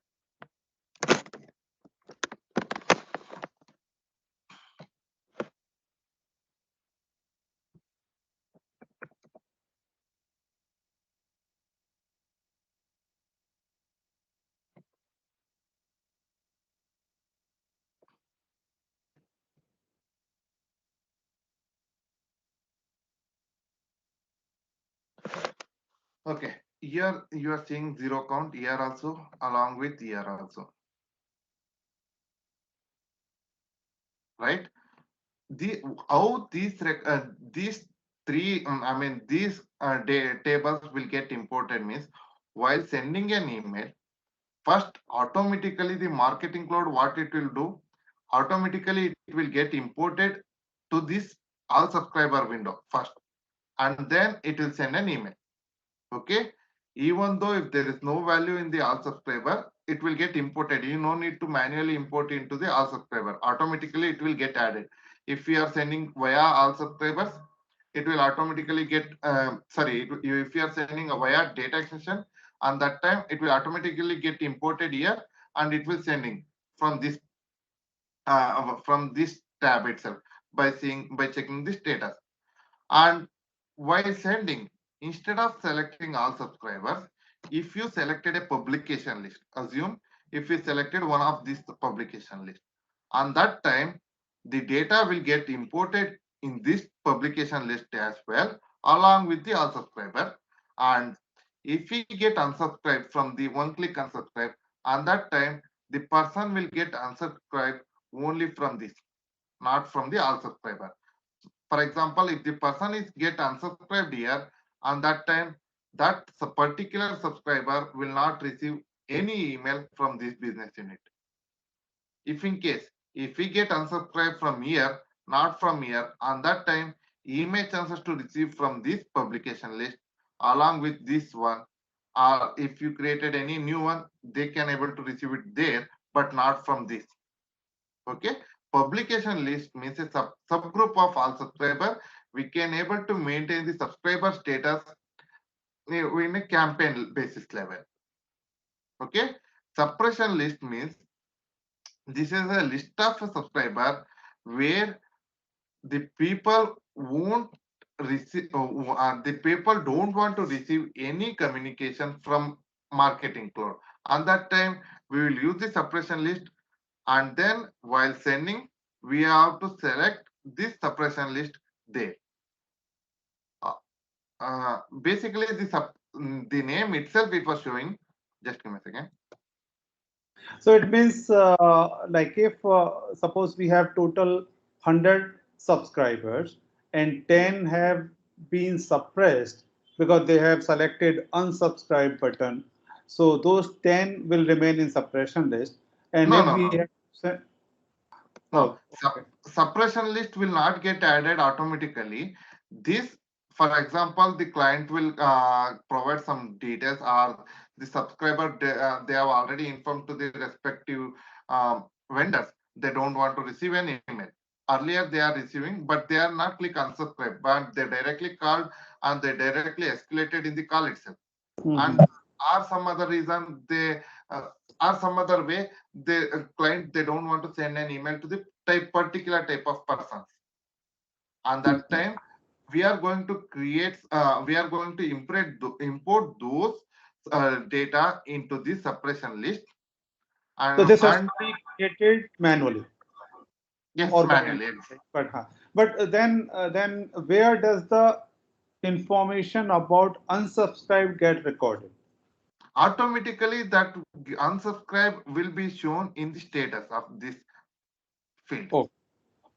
Okay, here you are seeing zero count here also, along with here also, right? The how these three I mean these tables will get imported means, while sending an email, first automatically the marketing cloud what it will do, automatically it will get imported to this all subscriber window first, and then it will send an email. Okay, even though if there is no value in the all subscriber, it will get imported. You no need to manually import into the all subscriber. Automatically it will get added. If we are sending via all subscribers, it will automatically get if you are sending a via data extension, and that time it will automatically get imported here, and it will sending from this tab itself by checking the status. And while sending, instead of selecting all subscribers, if you selected a publication list, assume if you selected one of these publication list, on that time the data will get imported in this publication list as well, along with the all subscriber. And if we get unsubscribed from the one click unsubscribe, on that time the person will get unsubscribed only from this, not from the all subscriber. For example, if the person is get unsubscribed here, on that time that particular subscriber will not receive any email from this business unit. If in case, if we get unsubscribed from here, not from here, on that time email chances to receive from this publication list along with this one, or if you created any new one, they can able to receive it there, but not from this. Okay, publication list means a subgroup of all subscriber. We can able to maintain the subscriber status in a campaign basis level. Okay, suppression list means this is a list of a subscriber where the people won't receive, the people don't want to receive any communication from marketing cloud. On that time, we will use the suppression list, and then while sending, we have to select this suppression list there. Basically, the name itself it was showing. Just give me a second. So it means like if suppose we have total 100 subscribers and 10 have been suppressed because they have selected unsubscribe button. So those 10 will remain in suppression list. And No, if no, we no. have No, okay. suppression list will not get added automatically. This, for example, the client will provide some details, or the subscriber they have already informed to the respective vendors they don't want to receive an email. Earlier they are receiving, but they are not click unsubscribe, but they directly called and they directly escalated in the call itself. And or some other reason they or some other way the client they don't want to send an email to the particular type of persons. On that time we are going to create we are going to import those data into the suppression list, So this has and to be created manually. yes, Or manually. but then where does the information about unsubscribe get recorded? Automatically that unsubscribe will be shown in the status of this field. Oh,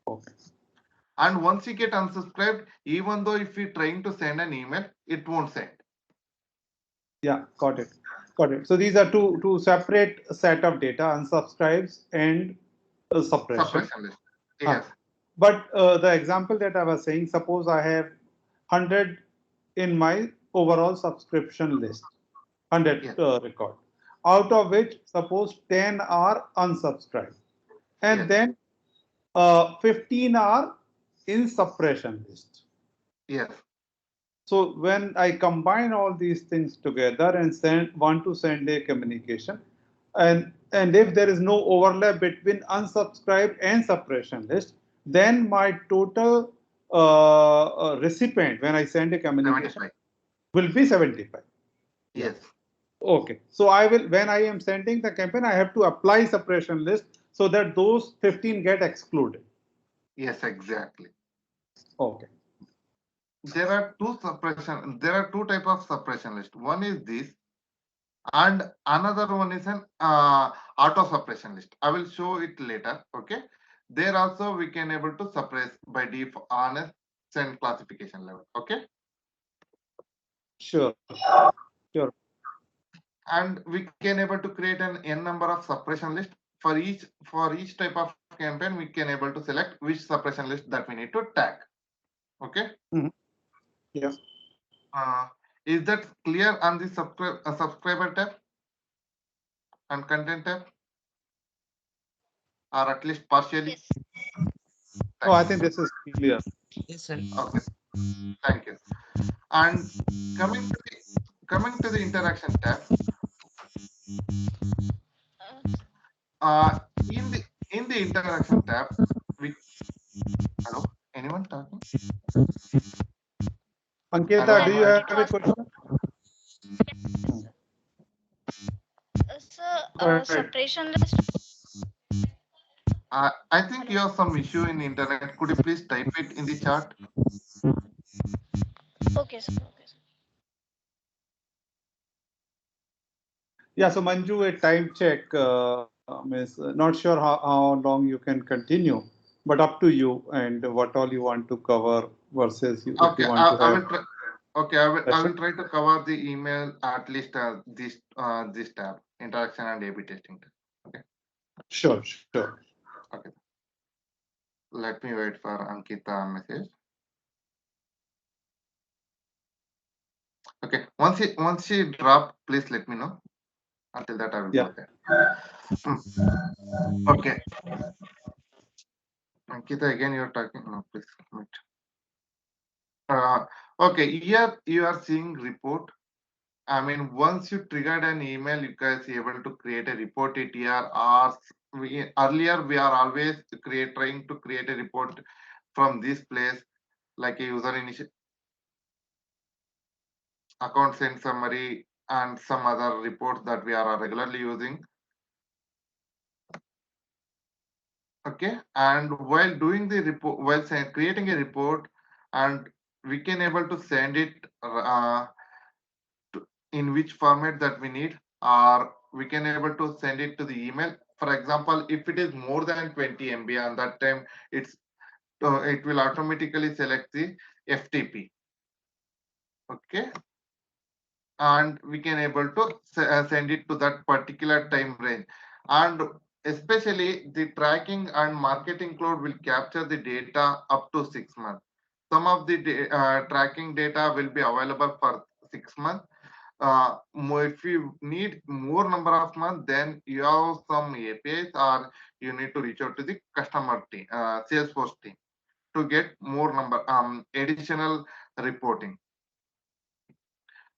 okay. And once you get unsubscribed, even though if you're trying to send an email, it won't send. Yeah, got it. Got it. So these are two separate set of data, unsubscribes and suppression. Suppression list. Yes. But the example that I was saying, suppose I have 100 in my overall subscription list, 100 Yes. Record, out of which suppose 10 are unsubscribed, and Yes. then 15 are in suppression list. Yes. So when I combine all these things together and want to send a communication, and if there is no overlap between unsubscribed and suppression list, then my total recipient when I send a communication 75. will be 75. Yes. Okay. So I will, when I am sending the campaign, I have to apply suppression list so that those 15 get excluded. Yes, exactly. Okay. There are two type of suppression list. One is this, and another one is an auto suppression list. I will show it later. Okay. There also we can able to suppress by default on a send classification level. Okay. Sure. Sure. And we can able to create an n number of suppression list for each type of campaign. We can able to select which suppression list that we need to tag. Okay. Yes. Is that clear on the subscriber tab and content tab, or at least partially? Yes. No, I Thank think you. this is clear. Yes, sir. Okay, thank you. And coming to the interaction tab, Uh, in the interaction tab, we hello, anyone talking? Ankita, Hello, do am you I? have a question? so Go ahead. separation list. I think you have some issue in internet. Could you please type it in the chat? Okay, sir. Okay, sir. Yeah, so Manju, a time check is not sure how long you can continue, but up to you and what all you want to cover versus you, if you Okay, want to I have will try. Okay, I session. will try to cover the email at least this tab, interaction and A/B testing tab. Okay, Sure, sure. okay. Let me wait for Ankita message. Okay, once she drop, please let me know. Until that, I will Yeah. go there. Okay, Ankita, again you're talking. No, please wait. Okay, here you are seeing report. I mean, once you triggered an email, you guys able to create a report it here. Or earlier we are always trying to create a report from this place, like a user initial account send summary and some other reports that we are regularly using. Okay, and while doing the report, while creating a report, and we can able to send it in which format that we need, or we can able to send it to the email. For example, if it is more than 20 MB, and that time it will automatically select the FTP. Okay, and we can able to send it to that particular time range. And especially the tracking and marketing cloud will capture the data up to 6 months. Some of the tracking data will be available for 6 months. If you need more number of months, then you have some APIs, or you need to reach out to the customer team, Salesforce team, to get more number additional reporting.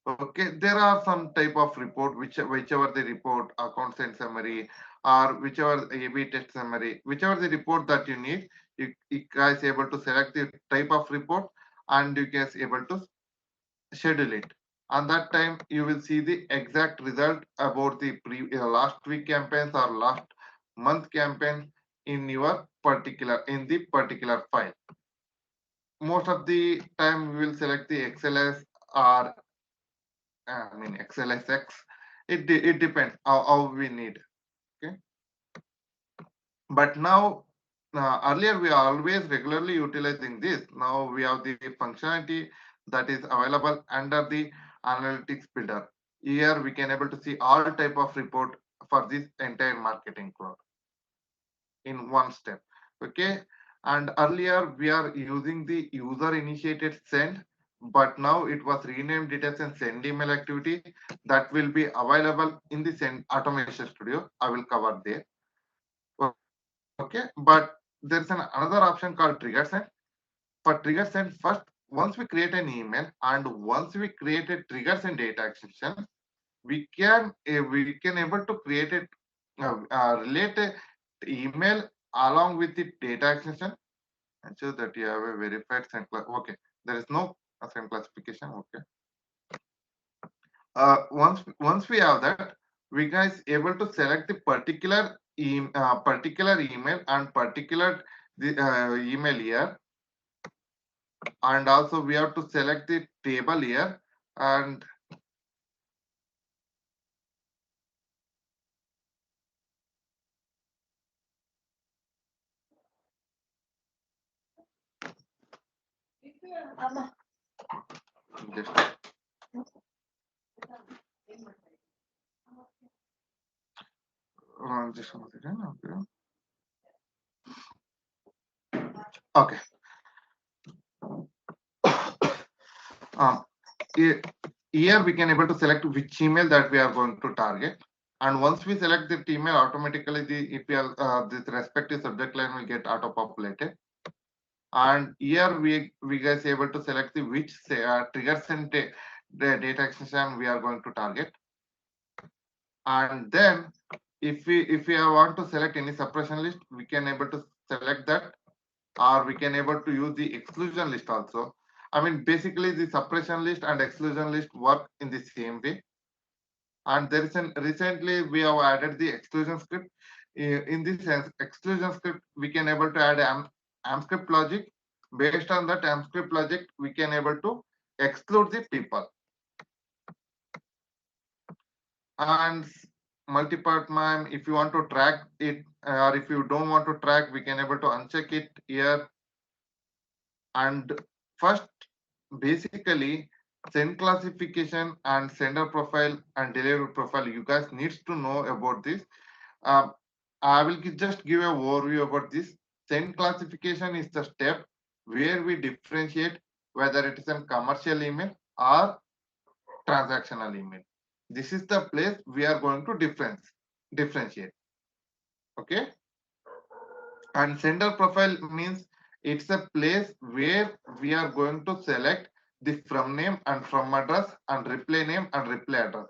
Okay, there are some type of report whichever the report, account send summary, or whichever A/B test summary, whichever the report that you need, you guys able to select the type of report, and you guys able to schedule it. On that time, you will see the exact result about the last week campaigns or last month campaign in your particular file. Most of the time, we will select the XLS, or I mean XLSX. It depends how we need. Okay, but now earlier we are always regularly utilizing this. Now we have the functionality that is available under the analytics builder. Here we can able to see all type of report for this entire marketing cloud in one step. Okay, and earlier we are using the user initiated send, but now it was renamed it as a send email activity that will be available in the send automation studio. I will cover there. Okay, but there's another option called trigger send. For trigger send, first, once we create an email and once we create a trigger send data extension, we can able to create it relate a email along with the data extension. Ensure that you have a verified send class. Okay, there is no send classification. Okay. Once we have that, we guys able to select the particular email and particular the email here, and also we have to select the table here, and just just one second. Okay. Okay. here we can able to select which email that we are going to target. And once we select the email, automatically the EPL, this respective subject line will get auto populated. And here we guys able to select the which triggers and the data extension we are going to target. And then if we want to select any suppression list, we can able to select that, or we can able to use the exclusion list also. I mean, basically the suppression list and exclusion list work in the same way. And there is an recently we have added the exclusion script. In this exclusion script, we can able to add AMP logic. Based on that AMP logic, we can able to exclude the people. And multi-part MIME, if you want to track it, or if you don't want to track, we can able to uncheck it here. And first, basically, send classification and sender profile and delivery profile, you guys needs to know about this. I will just give an overview about this. Send classification is the step where we differentiate whether it is a commercial email or transactional email. This is the place we are going to differentiate. Okay. And sender profile means it's a place where we are going to select the from name and from address and reply name and reply address.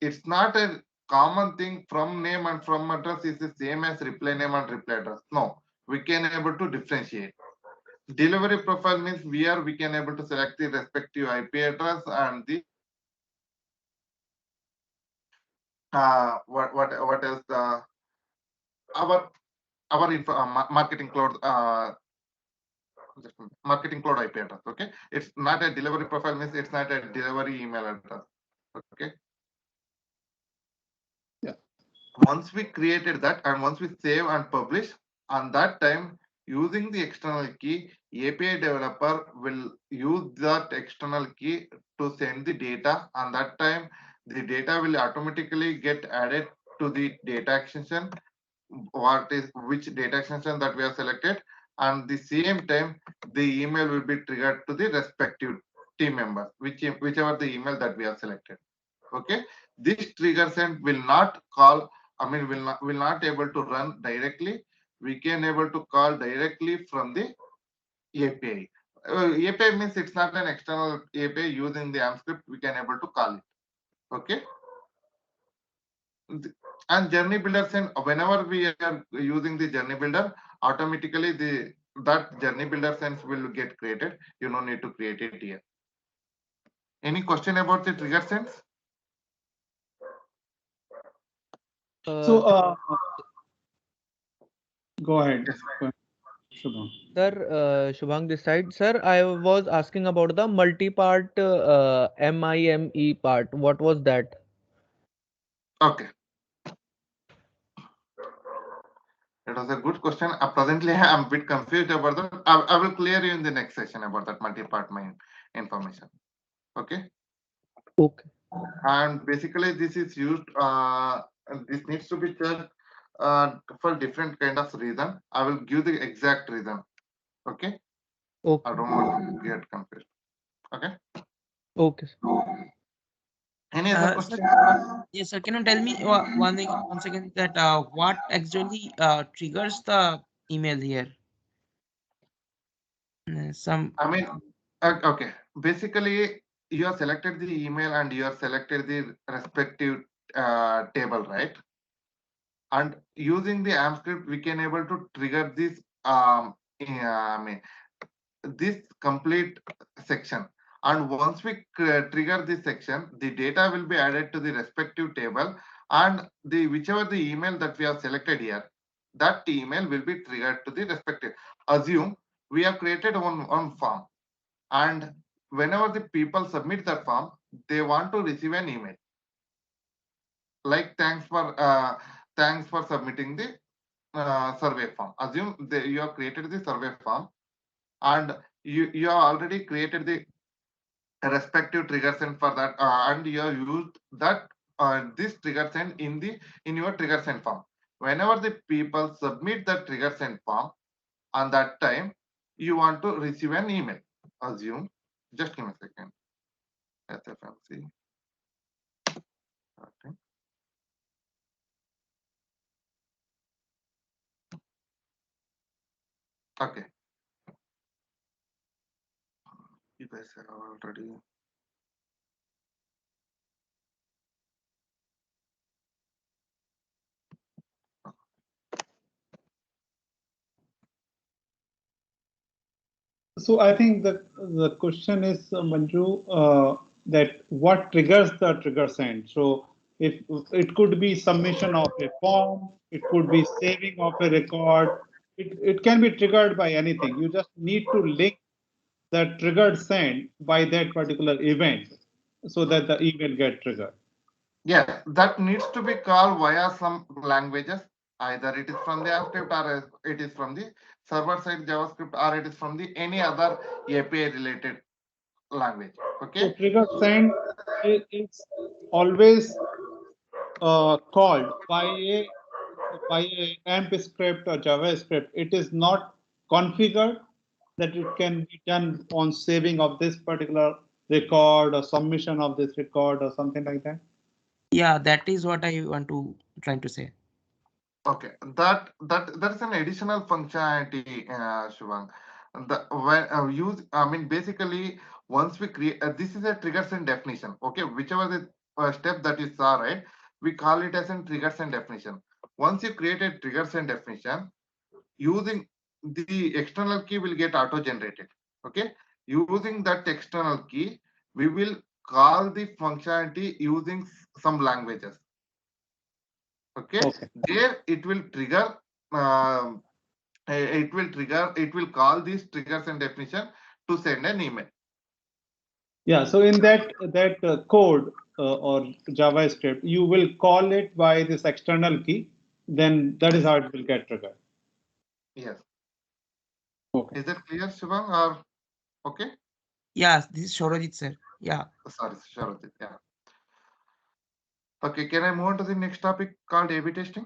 It's not a common thing. From name and from address is the same as reply name and reply address. No, we can able to differentiate. Delivery profile means where we can able to select the respective IP address and the what else, our info, marketing cloud marketing cloud IP address. Okay, it's not a delivery profile means it's not a delivery email address. Okay. Yeah. Once we created that and once we save and publish, on that time using the external key, API developer will use that external key to send the data. On that time, the data will automatically get added to the data extension, which data extension that we have selected, and the same time the email will be triggered to the respective team member, whichever the email that we have selected. Okay, this trigger send will not call, I mean will not able to run directly. We can able to call directly from the API. API means it's not an external API. Using the AMP script, we can able to call it. Okay. And journey builder send, whenever we are using the journey builder, automatically that journey builder sense will get created. You don't need to create it here. Any question about the trigger sense? So go ahead. Shubham. Sir, Shubhang this side. Sir, I was asking about the multi-part MIME part. What was that? Okay. It was a good question. Presently, I'm a bit confused about that. I will clear you in the next session about that multi-part MIME information. Okay. Okay. And basically, this is used. This needs to be checked for different kind of reason. I will give the exact reason. Okay. Okay. I don't want to get confused. Okay. Okay. Any other Sir, question? yes, sir. Can you tell me one thing once again that what actually triggers the email here? Some. I mean, okay. Basically, you have selected the email and you have selected the respective table, right? And using the AMP script, we can able to trigger this I mean this complete section. And once we trigger this section, the data will be added to the respective table, and the whichever the email that we have selected here, that email will be triggered to the respective. Assume we have created one form, and whenever the people submit that form, they want to receive an email like thanks for submitting the survey form. Assume you have created the survey form, and you have already created the respective trigger send for that, and you have used that this trigger send in your trigger send form. Whenever the people submit the trigger send form, on that time you want to receive an email. Assume, just give me a second. SFMC. Okay. Okay. You guys have already. So I think the question is, Manju, that what triggers the trigger send? So if it could be submission of a form, it could be saving of a record, it can be triggered by anything. You just need to link the triggered send by that particular event so that the email get triggered. Yes, that needs to be called via some languages. Either it is from the JavaScript or it is from the server side JavaScript or it is from the any other API related language. So Okay. trigger send is always called by a AMP script or JavaScript. It is not configured that it can be done on saving of this particular record or submission of this record or something like that. Yeah, that is what I want to trying to say. Okay, that's an additional functionality, Shivang. The when use, I mean, basically, once we create, this is a triggers and definition. Okay, whichever the step that you saw, right? We call it as a triggers and definition. Once you create a triggers and definition, using the external key will get auto generated. Okay, using that external key, we will call the functionality using some languages. Okay, Okay. there it will trigger it will call these triggers and definition to send an email. Yeah. So in that code or JavaScript, you will call it by this external key. Then that is how it will get triggered. Yes. Okay. Is that clear, Shivang? Or okay? Yeah, this is Shorojit sir. Yeah. Sorry, Sharajit. Yeah. Okay, can I move on to the next topic called A/B testing?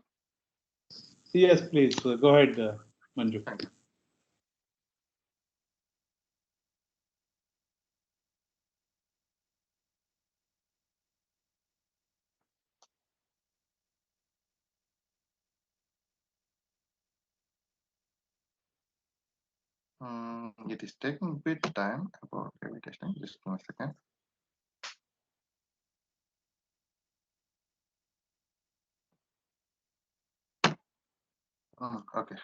Yes, please go ahead, Manju. Thank you. It is taking a bit time about A/B testing. Just 1 second. Okay.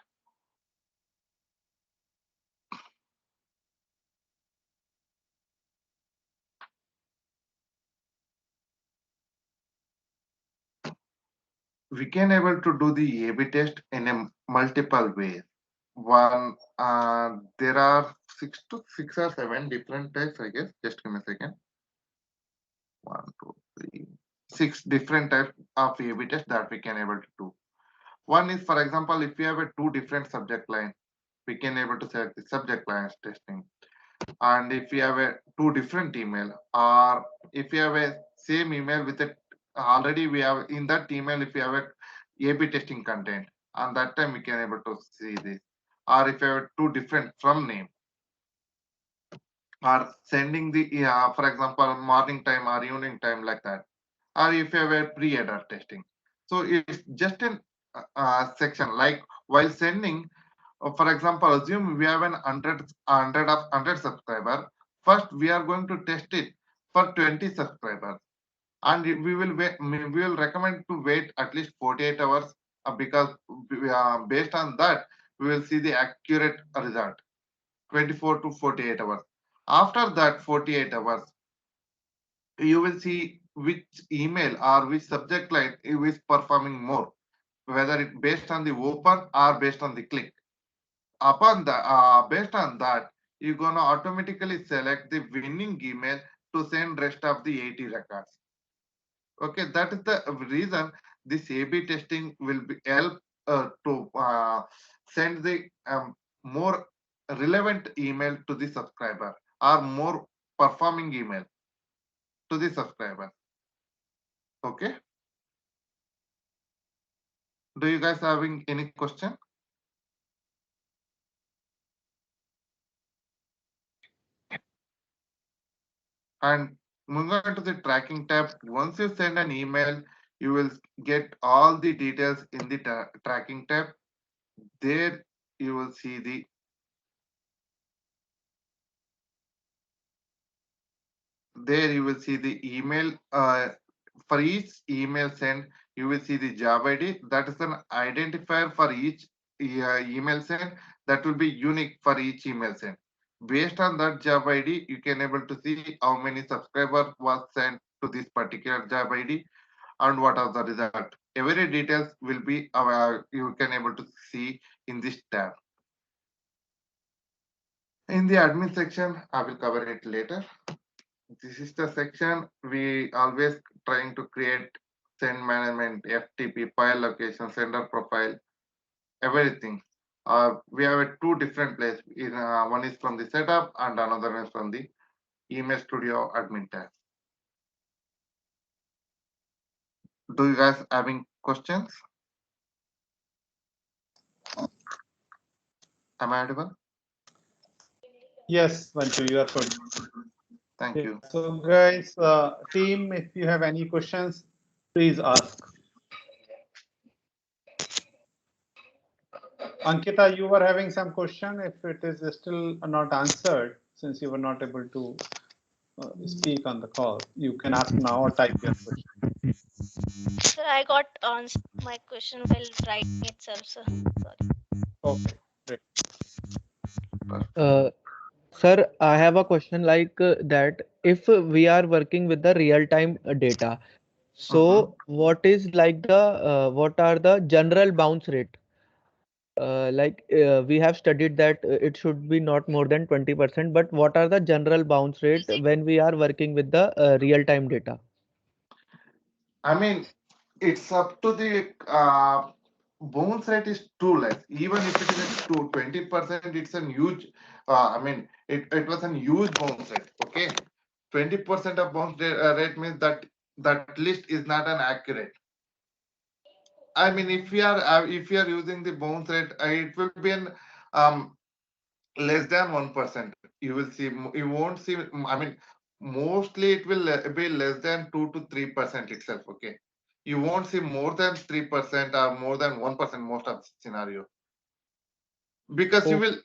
We can able to do the A/B test in a multiple ways. One, there are 6 or 7 different types, I guess. Just give me a second. 1, 2, 3, 6 different types of A/B test that we can able to do. One is, for example, if we have a 2 different subject line, we can able to select the subject lines testing. And if we have a 2 different email, or if we have a same email with it already, we have in that email, if we have a A/B testing content, and that time we can able to see this. Or if you have 2 different from name, or sending the for example morning time or evening time, like that, or if you have a pre-header testing. So it's just an section, like while sending, for example, assume we have an 100 subscriber. First we are going to test it for 20 subscribers, and we will wait, we will recommend to wait at least 48 hours, because based on that we will see the accurate result, 24 to 48 hours. After that 48 hours, you will see which email or which subject line is performing more, whether it based on the open or based on the click. Upon the based on that, you're gonna automatically select the winning email to send rest of the 80 records. Okay, that is the reason this A/B testing will be help to send the more relevant email to the subscriber, or more performing email to the subscriber. Okay. Do you guys having any question? And Moving on to the tracking tab. Once you send an email, you will get all the details in the tracking tab. There you will see the email. For each email sent, you will see the job ID. That is an identifier for each email sent. That will be unique for each email sent. Based on that job ID, you can able to see how many subscribers was sent to this particular job ID and what are the result. Every details will be you can able to see in this tab. In the admin section, I will cover it later. This is the section we always trying to create send management, FTP, file location, sender profile, everything. We have two different places. One is from the setup and another is from the email studio admin tab. Do you guys having questions? Am I audible? Yes, Vanchu, you are good. Thank you. So guys, team, if you have any questions, please ask. Ankita, you were having some question. If it is still not answered, since you were not able to speak on the call, you can ask now or type your question. Sir, I got answered my question while writing itself, sir. Sorry. Okay, great. Sir, I have a question like that if we are working with the real-time data, so what is like the what are the general bounce rate? We have studied that it should be not more than 20%, but what are the general bounce rate when we are working with the real-time data? I mean, it's up to the bounce rate is too less. Even if it is to 20%, it's a huge. I mean, it was a huge bounce rate. Okay, 20% of bounce rate means that list is not an accurate. I mean, if we are using the bounce rate, it will be an um less than 1%. You will see. You won't see. I mean, mostly it will be less than 2 to 3% itself. Okay, you won't see more than 3% or more than 1% most of the scenario, because you Oh, will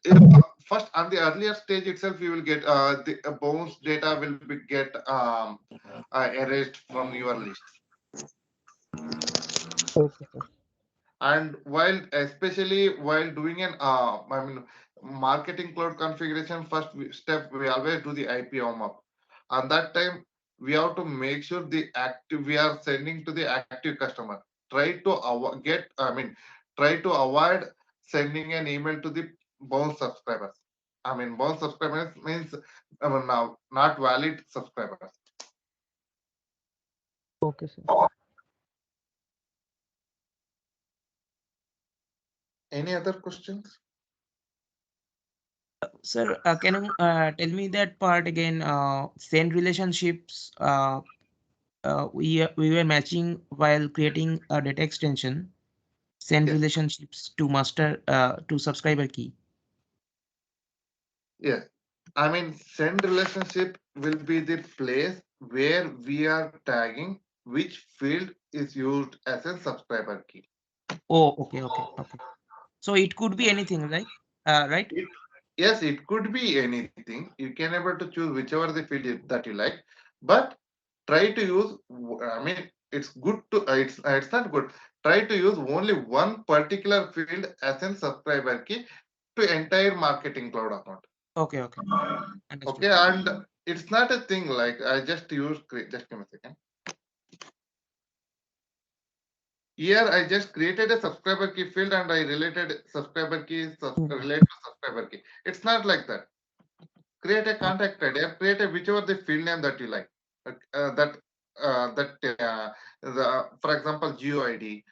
first on the earlier stage itself you will get the bounce data will be get erased from your list. okay, sir. And while especially while doing an I mean marketing cloud configuration, first step we always do the IP warm up. And that time we have to make sure the active we are sending to the active customer. Try to get I mean try to avoid sending an email to the bounce subscribers. I mean bounce subscribers means now not valid subscribers. Okay, sir. Any other questions? Sir, can you tell me that part again? Send relationships. We were matching while creating a data extension. Send Yes. relationships to master to subscriber key. Yes. I mean, send relationship will be the place where we are tagging which field is used as a subscriber key. Oh, okay. So it could be anything, like, right? Yes, it could be anything. You can able to choose whichever the field that you like, but try to use. I mean, it's good to. It's not good. Try to use only one particular field as a subscriber key to entire marketing cloud account. Okay. Understood. Okay, and it's not a thing like I just use. Just give me a second. Here I just created a subscriber key field and I related subscriber key relate to subscriber key. It's not like that. Create a contact ID, create a whichever the field name that you like. For example, GeoID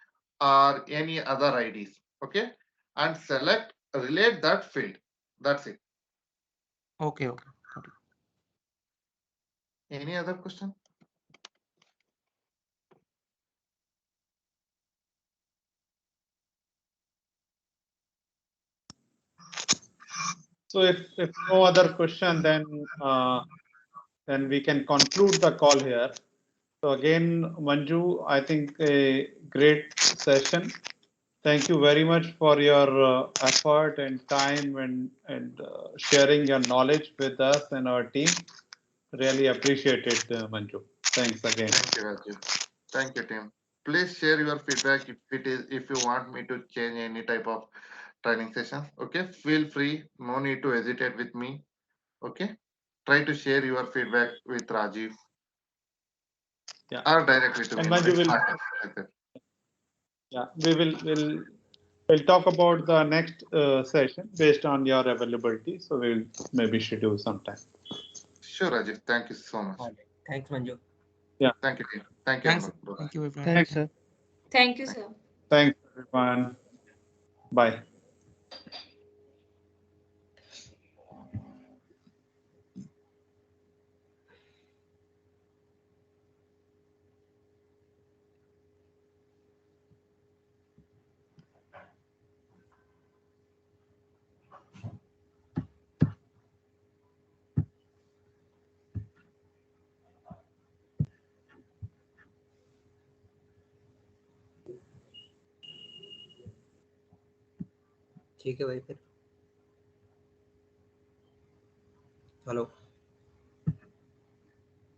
or any other IDs. Okay, and select relate that field. That's it. Okay. Got it. Any other question? So if no other question, then then we can conclude the call here. So again, Manju, I think a great session. Thank you very much for your effort and time and sharing your knowledge with us and our team. Really appreciate it, Manju. Thanks again. Thank you, Raju. Thank you, Tim. Please share your feedback if you want me to change any type of training session. Okay, feel free. No need to hesitate with me. Okay, try to share your feedback with Rajiv. Yeah. Or directly to And me. Manju will. Like that. Yeah, we'll talk about the next session based on your availability. So we'll maybe schedule sometime. Sure, Rajiv. Thank you so much. All right. Thanks, Manju. Yeah. Thank you, Tim. Thank you, Thanks. everyone. Thank you, everyone. Thanks, sir. Thank you, sir. Thanks, everyone. Bye. ठीक है भाई फिर hello